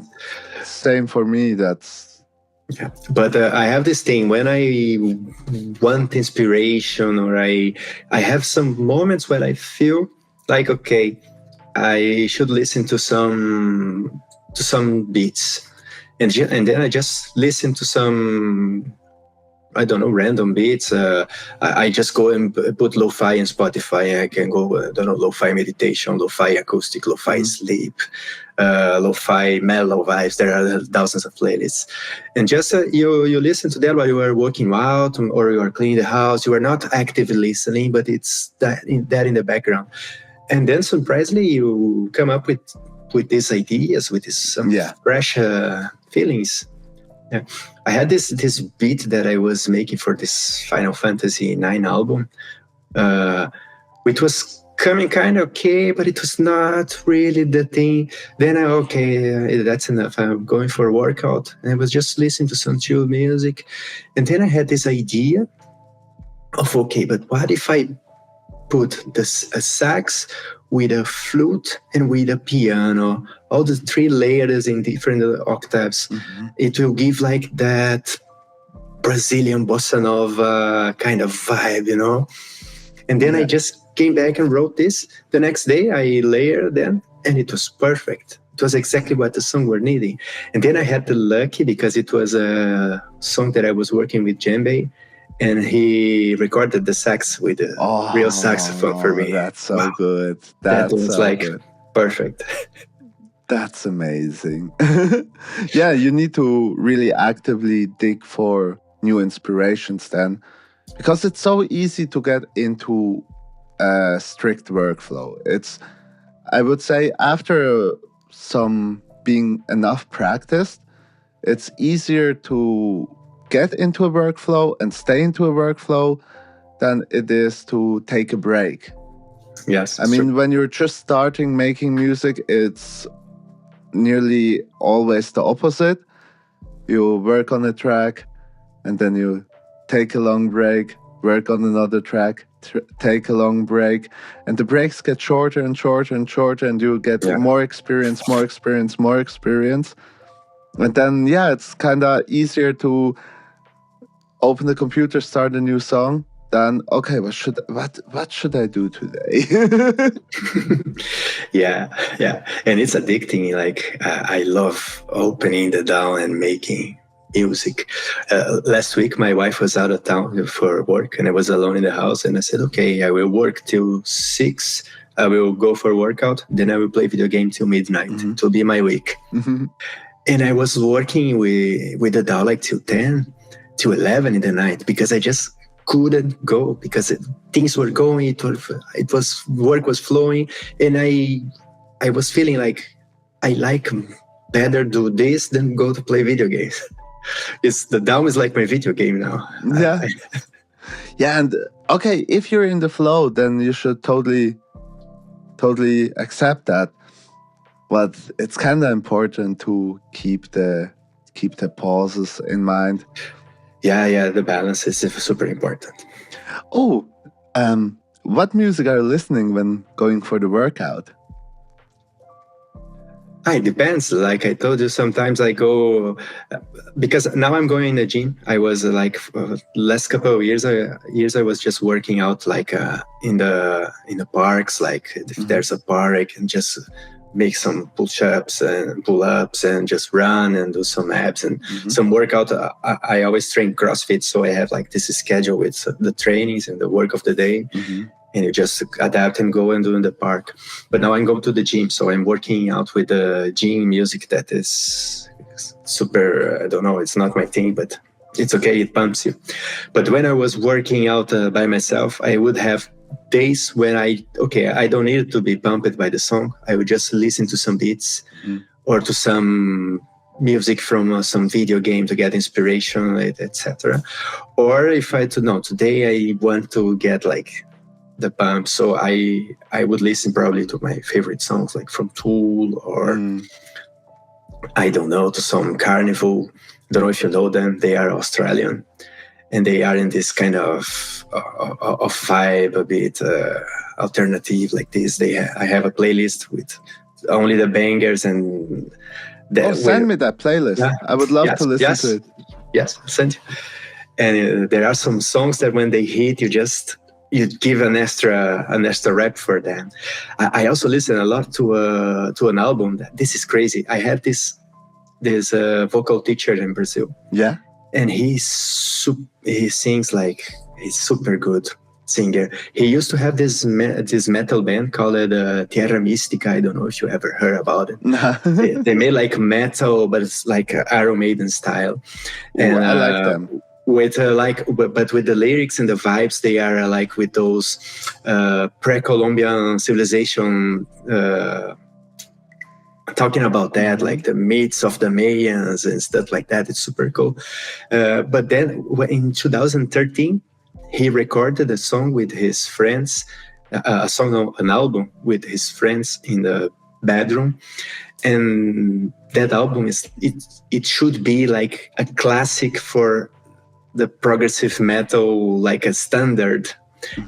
less. same for me. That's Yeah, but I have this thing when I want inspiration, or I have some moments where I feel like, okay, I should listen to some beats, and then I just listen to some, I don't know, random beats. I just go and put lo-fi in Spotify. I can go, I don't know, lo-fi meditation, lo-fi acoustic, lo-fi sleep, lo-fi mellow vibes. There are thousands of playlists, and just you listen to that while you are working out or you are cleaning the house. You are not actively listening, but it's that in the background, and then surprisingly you come up with these ideas, with some fresh feelings. Yeah. I had this beat that I was making for this Final Fantasy IX album, which was coming kind of okay, but it was not really the thing. Then that's enough. I'm going for a workout, and I was just listening to some chill music, and then I had this idea of, okay, but what if I put a sax with a flute and with a piano, all the three layers in different octaves. It will give like that Brazilian bossa nova kind of vibe, And then I just came back and wrote this. The next day I layered them, and it was perfect. It was exactly what the song were needing. And then I had the lucky, because it was a song that I was working with djembe, and he recorded the sax with a real saxophone for me. That's so good. That was so like good. Perfect. That's amazing. Yeah, you need to really actively dig for new inspirations then, because it's so easy to get into a strict workflow. I would say, after some being enough practiced, it's easier to get into a workflow and stay into a workflow than it is to take a break. Yes. I mean, when you're just starting making music, it's nearly always the opposite. You work on a track, and then you take a long break, work on another track, take a long break, and the breaks get shorter and shorter and shorter, and you get more experience. And then, it's kind of easier to open the computer, start a new song, then, okay, what should I do today? Yeah. And it's addicting. Like, I love opening the DAW and making music. Last week, my wife was out of town for work, and I was alone in the house, and I said, okay, I will work till 6. I will go for a workout, then I will play video game till midnight. It will be my week. And I was working with the DAW like till 10 to 11 in the night, because I just couldn't go, because things were going, work was flowing, and I was feeling like I like better do this than go to play video games. The DAW is like my video game now. Yeah. Yeah, and okay, if you're in the flow, then you should totally accept that. But it's kind of important to keep the pauses in mind. Yeah, the balance is super important. Oh, what music are you listening when going for the workout? It depends. Like I told you, sometimes I go, because now I'm going in the gym. I was last couple of years I was just working out like in the parks. Like if there's a park, I can just make some push-ups and pull-ups and just run and do some abs and some workout. I always train CrossFit, so I have like this schedule with the trainings and the work of the day. And you just adapt and go and do in the park. But now I'm going to the gym, so I'm working out with the gym music that is super, I don't know, it's not my thing, but it's okay, it pumps you. But when I was working out by myself, I would have days when I don't need it to be pumped by the song. I would just listen to some beats or to some music from some video game to get inspiration, etc. Or if today I want to get like the pump. So I would listen probably to my favorite songs, like from Tool or I don't know, to some Carnival. Don't know if you know them. They are Australian, and they are in this kind of vibe, a bit alternative like this. I have a playlist with only the bangers and. Send me that playlist. Yeah. I would love to listen to it. Yes, send you. And there are some songs that when they hit, you give an extra rep for them. I also listen a lot to an album. This is crazy. I had this vocal teacher in Brazil. Yeah, and he sings like he's super good singer. He used to have this metal band called Terra Mystica. I don't know if you ever heard about it. they made like metal, but it's like Iron Maiden style. And I like them. With but with the lyrics and the vibes, they are like with those pre-Columbian civilization. Talking about that, like the myths of the Mayans and stuff like that. It's super cool. But then in 2013, he recorded a song with his friends, an album with his friends in the bedroom. And that album it should be like a classic for the progressive metal, like a standard.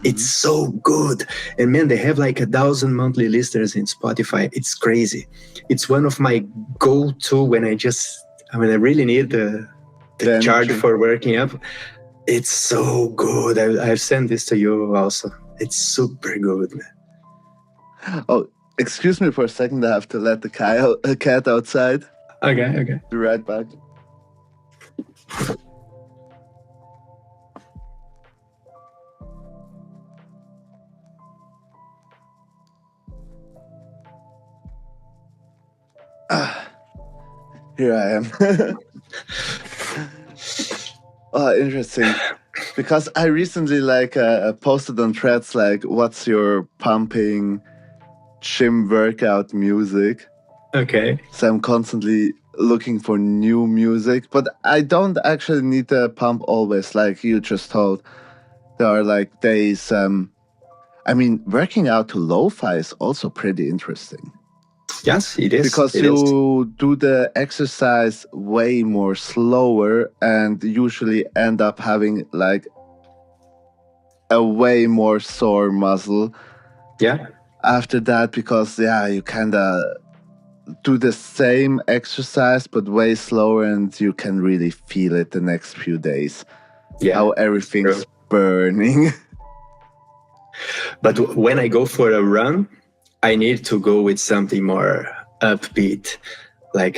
It's so good. And man, they have like 1,000 monthly listeners in Spotify. It's crazy. It's one of my go-to when I really need the charge for working up. It's so good. I've sent this to you also. It's super good, man. Oh, excuse me for a second. I have to let the cat outside. Okay. Be right back. Here I am. Oh, interesting. Because I recently posted on Threads what's your pumping gym workout music? Okay. So I'm constantly looking for new music, but I don't actually need to pump always, like you just told. There are days. Working out to lo-fi is also pretty interesting. Yes, it is. Because you do the exercise way more slower and usually end up having a way more sore muscle. Yeah. After that, because you kind of do the same exercise but way slower, and you can really feel it the next few days. Yeah. How everything's burning. But when I go for a run, I need to go with something more upbeat. I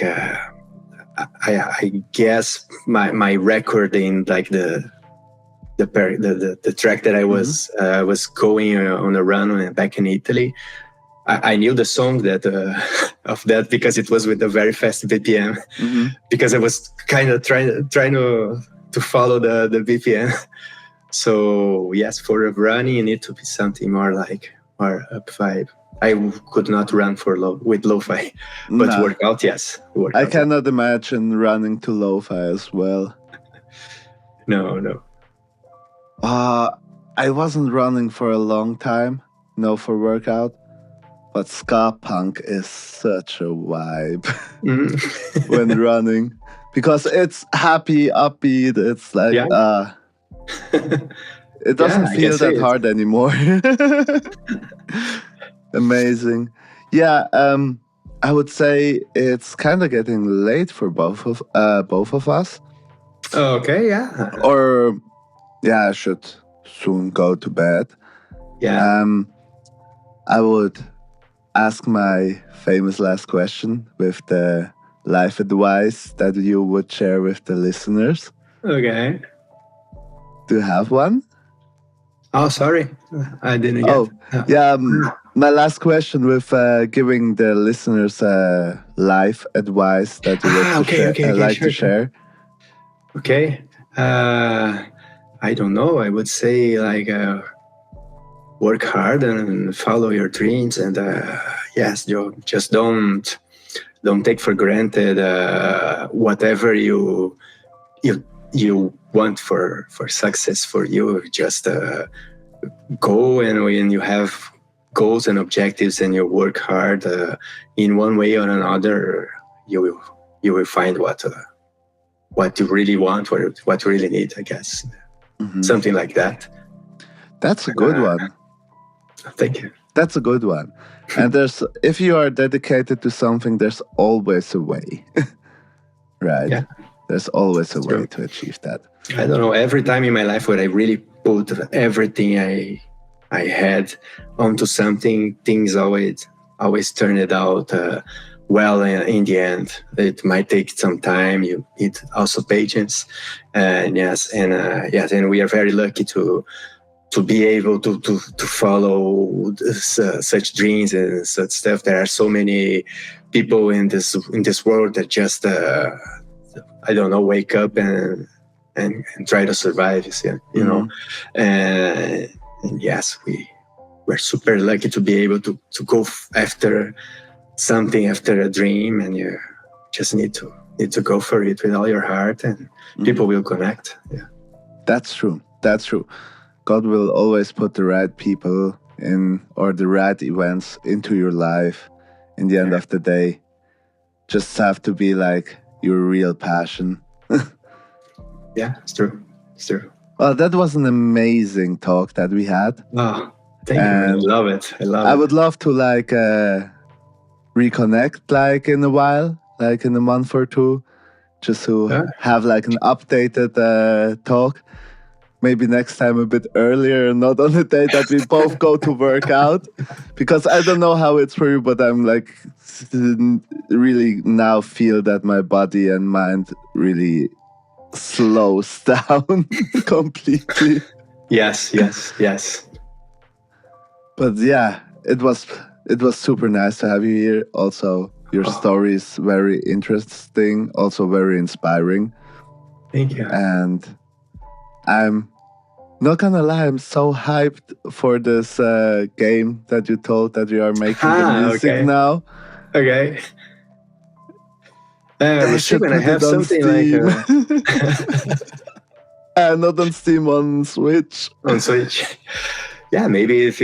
guess my record in the track that I was going on a run back in Italy. I knew the song that of that because it was with a very fast BPM. Because I was kind of trying to follow the BPM. So yes, for a running, you need to be something more up vibe. I could not run with lo-fi, but workout, yes. I cannot imagine running to lo-fi as well. No. I wasn't running for a long time, for workout, but ska punk is such a vibe when running, because it's happy, upbeat. It's it doesn't feel that hard anymore. Amazing. Yeah, I would say it's kind of getting late for both of us. Okay, yeah. Or I should soon go to bed. Yeah. I would ask my famous last question with the life advice that you would share with the listeners. Okay. Do you have one? Oh, sorry. I didn't get it. Yeah. My last question with giving the listeners life advice that you would like to share. Okay. I don't know. I would say work hard and follow your dreams, and yes, you just don't take for granted whatever you want for success for you. Just go, and when you have goals and objectives and you work hard in one way or another, you will find what you really want, what you really need, I guess. Something like that. That's a good one. Thank you. That's a good one. And if you are dedicated to something, there's always a way. Right? Yeah. There's always a way to achieve that. I don't know, every time in my life where I really put everything I had onto something, things always turn it out well in the end. It might take some time. You need also patience. And and we are very lucky to be able to follow such dreams and such stuff. There are so many people in this world that just I don't know, wake up and try to survive. You know, and yes, we're super lucky to be able to go after something, after a dream, and you just need to go for it with all your heart, and people will connect. Yeah, that's true. That's true. God will always put the right people in, or the right events into your life. In the end of the day, just have to be like your real passion. Yeah, it's true. It's true. Well, that was an amazing talk that we had. Oh, thank you. I love it. I would love to like reconnect like in a while, like in a month or two, just to have like an updated talk. Maybe next time a bit earlier, not on the day that we both go to work out. Because I don't know how it's for you, but I'm like really now feel that my body and mind really slows down completely. Yes. But yeah, it was super nice to have you here. Also, your story is very interesting, also very inspiring. Thank you. And I'm not gonna lie, I'm so hyped for this game that you told that you are making the music now. Okay. I should put I have it on something Steam. Not on Steam, on Switch. On Switch. Yeah, maybe if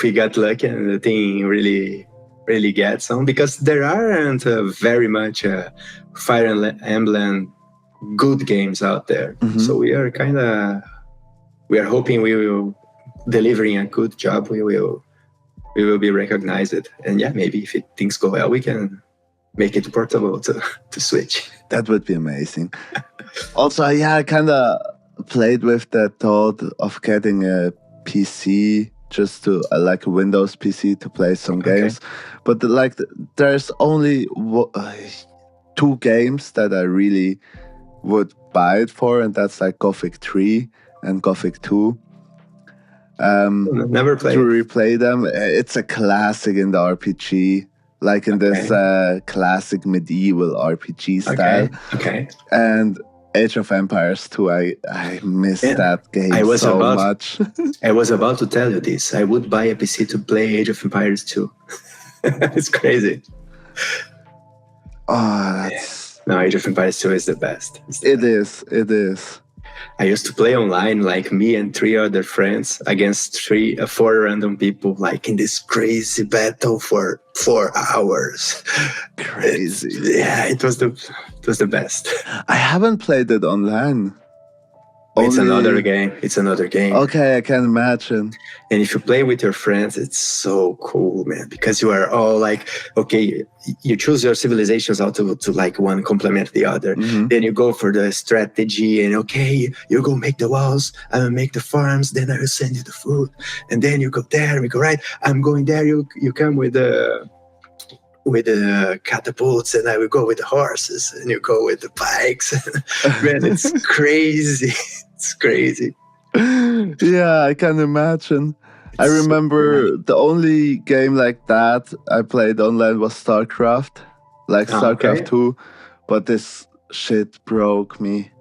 we got lucky and the thing really gets on, because there aren't very much Fire Emblem good games out there. So we are hoping we will delivering a good job. We will be recognized, and yeah, maybe if things go well, we can make it portable to Switch. That would be amazing. Also, yeah, I kind of played with the thought of getting a PC, just to like a Windows PC to play some games. But like, there's only 2 games that I really would buy it for, and that's like Gothic 3 and Gothic 2. Never played. To replay them, it's a classic in the RPG, like in this classic medieval RPG style. Okay. And Age of Empires 2, I miss that game so much. I was about to tell you this. I would buy a PC to play Age of Empires 2. It's crazy. Oh, No, Age of Empires 2 is the best. It is. I used to play online, like me and 3 other friends against 4 random people, like in this crazy battle for 4 hours. Crazy. It was the best. I haven't played it online. It's another game. Okay, I can imagine. And if you play with your friends, it's so cool, man, because you are all like, okay, you choose your civilizations out to like one complement the other. Then you go for the strategy, and okay, you go make the walls, I will make the farms, then I will send you the food. And then you go there, we go right, I'm going there, you come with the catapults, and I will go with the horses, and you go with the bikes. Man, it's crazy. It's crazy. Yeah, I can imagine. I remember the only game like that I played online was StarCraft, like StarCraft 2, but this shit broke me.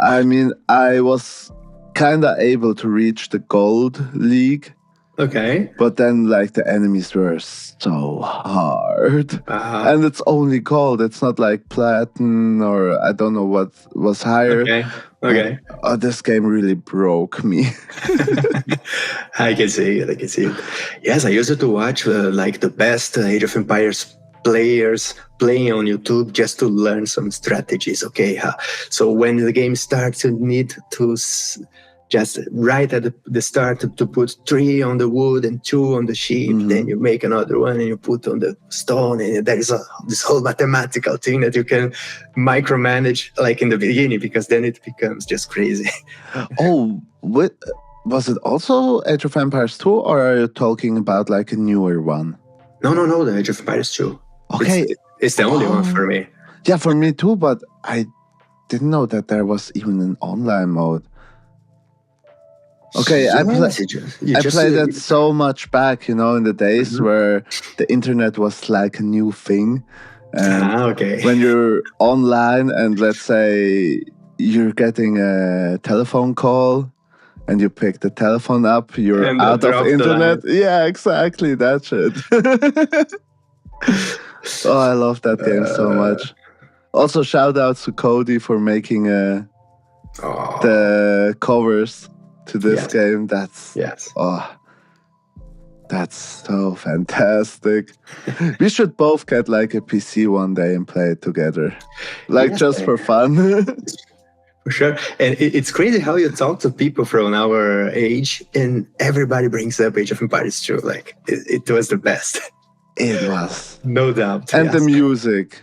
I mean, I was kind of able to reach the gold league Okay. But then, like, the enemies were so hard. Uh, And it's only gold. It's not like platinum or I don't know what was higher. okay. But Okay. this game really broke me. I can see it. I can see it. Yes, I used to watch like the best Age of Empires players playing on YouTube just to learn some strategies. Okay, so when the game starts, you need to just right at the start to put 3 on the wood and 2 on the sheep. Then you make another one and you put on the stone, and there is this whole mathematical thing that you can micromanage like in the beginning, because then it becomes just crazy. Oh, what was it also Age of Empires 2, or are you talking about like a newer one? No, the Age of Empires 2. Okay. It's the only one for me. Yeah, for me too, but I didn't know that there was even an online mode. Okay, I played it so much back, in the days where the internet was like a new thing. And okay. when you're online and let's say you're getting a telephone call and you pick the telephone up, you're out of internet. Yeah, exactly, that shit. Oh, I love that game so much. Also, shout out to Cody for making the covers to this game. That's so fantastic. We should both get like a PC one day and play it together, like just for fun. For sure. And it's crazy how you talk to people from our age and everybody brings up Age of Empires 2. Like it was the best. It was. No doubt. And the music.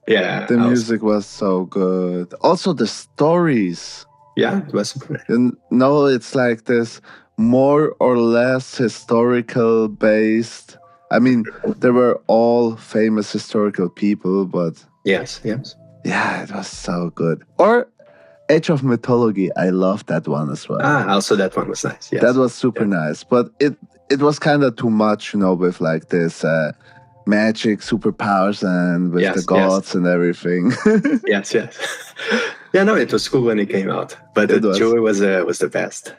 Yeah. The music was so good. Also the stories. Yeah, it was super nice. And no, it's like this more or less historical based. I mean, there were all famous historical people, but yes. Yeah, it was so good. Or Age of Mythology, I loved that one as well. Also that one was nice. Yes. That was super nice, but it was kind of too much, with like this magic superpowers and with the gods and everything. yes. Yeah, no, it was cool when it came out, but the joy was the best.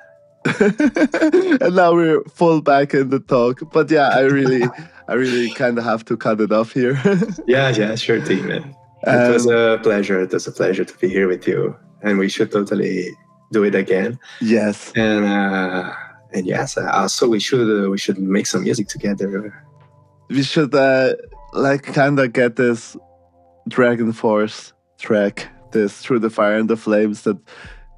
And now we're full back in the talk, but yeah, I really kind of have to cut it off here. yeah, sure thing, man. It was a pleasure. It was a pleasure to be here with you, and we should totally do it again. Yes, and yes, also we should make some music together. We should like kind of get this Dragon Force track, this Through the Fire and the Flames.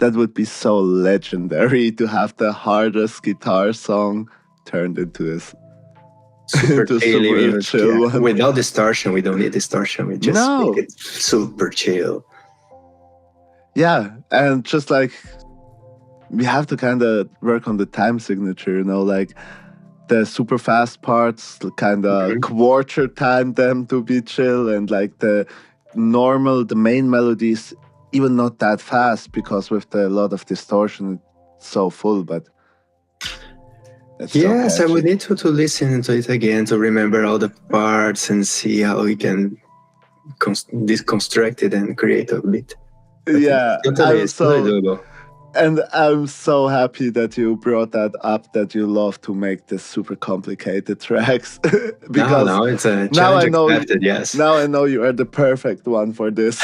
That would be so legendary to have the hardest guitar song turned into this super chill one. Without distortion. We don't need distortion. We just make it super chill. Yeah, and just like we have to kind of work on the time signature, like the super fast parts kind of quarter time them to be chill, and like the main melodies even not that fast, because with a lot of distortion it's so full, but yes, I would need to listen to it again to remember all the parts and see how we can deconstruct it and create a bit. Yeah, totally doable. And I'm so happy that you brought that up, that you love to make the super complicated tracks. Because now it's a challenge accepted, yes. Now I know you are the perfect one for this.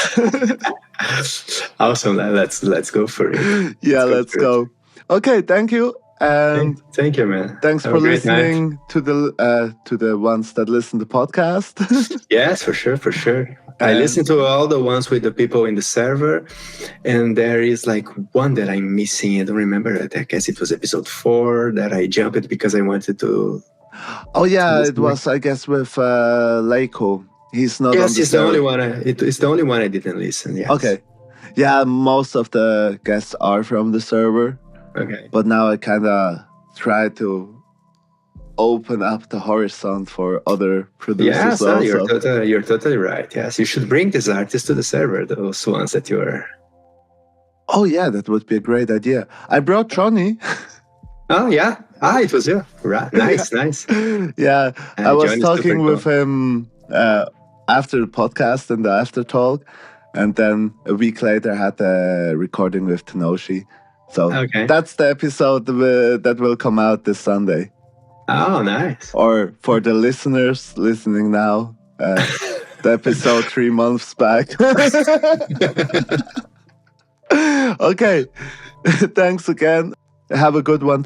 Awesome, let's go for it. Yeah, let's go. Okay, thank you. And thank you, man. Thanks for listening to the ones that listen to the podcast. Yes, for sure. I listen to all the ones with the people in the server, and there is like one that I'm missing. I don't remember it. I guess it was episode 4 that I jumped because I wanted to. Oh yeah, it was, I guess, with Leiko. He's not. Yes, it's the only one. It's the only one I didn't listen. Yes. Okay. Yeah, most of the guests are from the server. Okay. But now I kind of try to open up the horizon for other producers. Yeah, you're totally right. Yes, you should bring these artists to the server, those ones that you are. Oh yeah, that would be a great idea. I brought Johnny. Oh yeah, it was you. Right. Nice. Yeah, I was talking with him after the podcast and the after talk, and then a week later I had a recording with Tenoshi. So that's the episode that will come out this Sunday. Oh, nice. Or for the listeners listening now, the episode 3 months back. Okay, thanks again. Have a good one.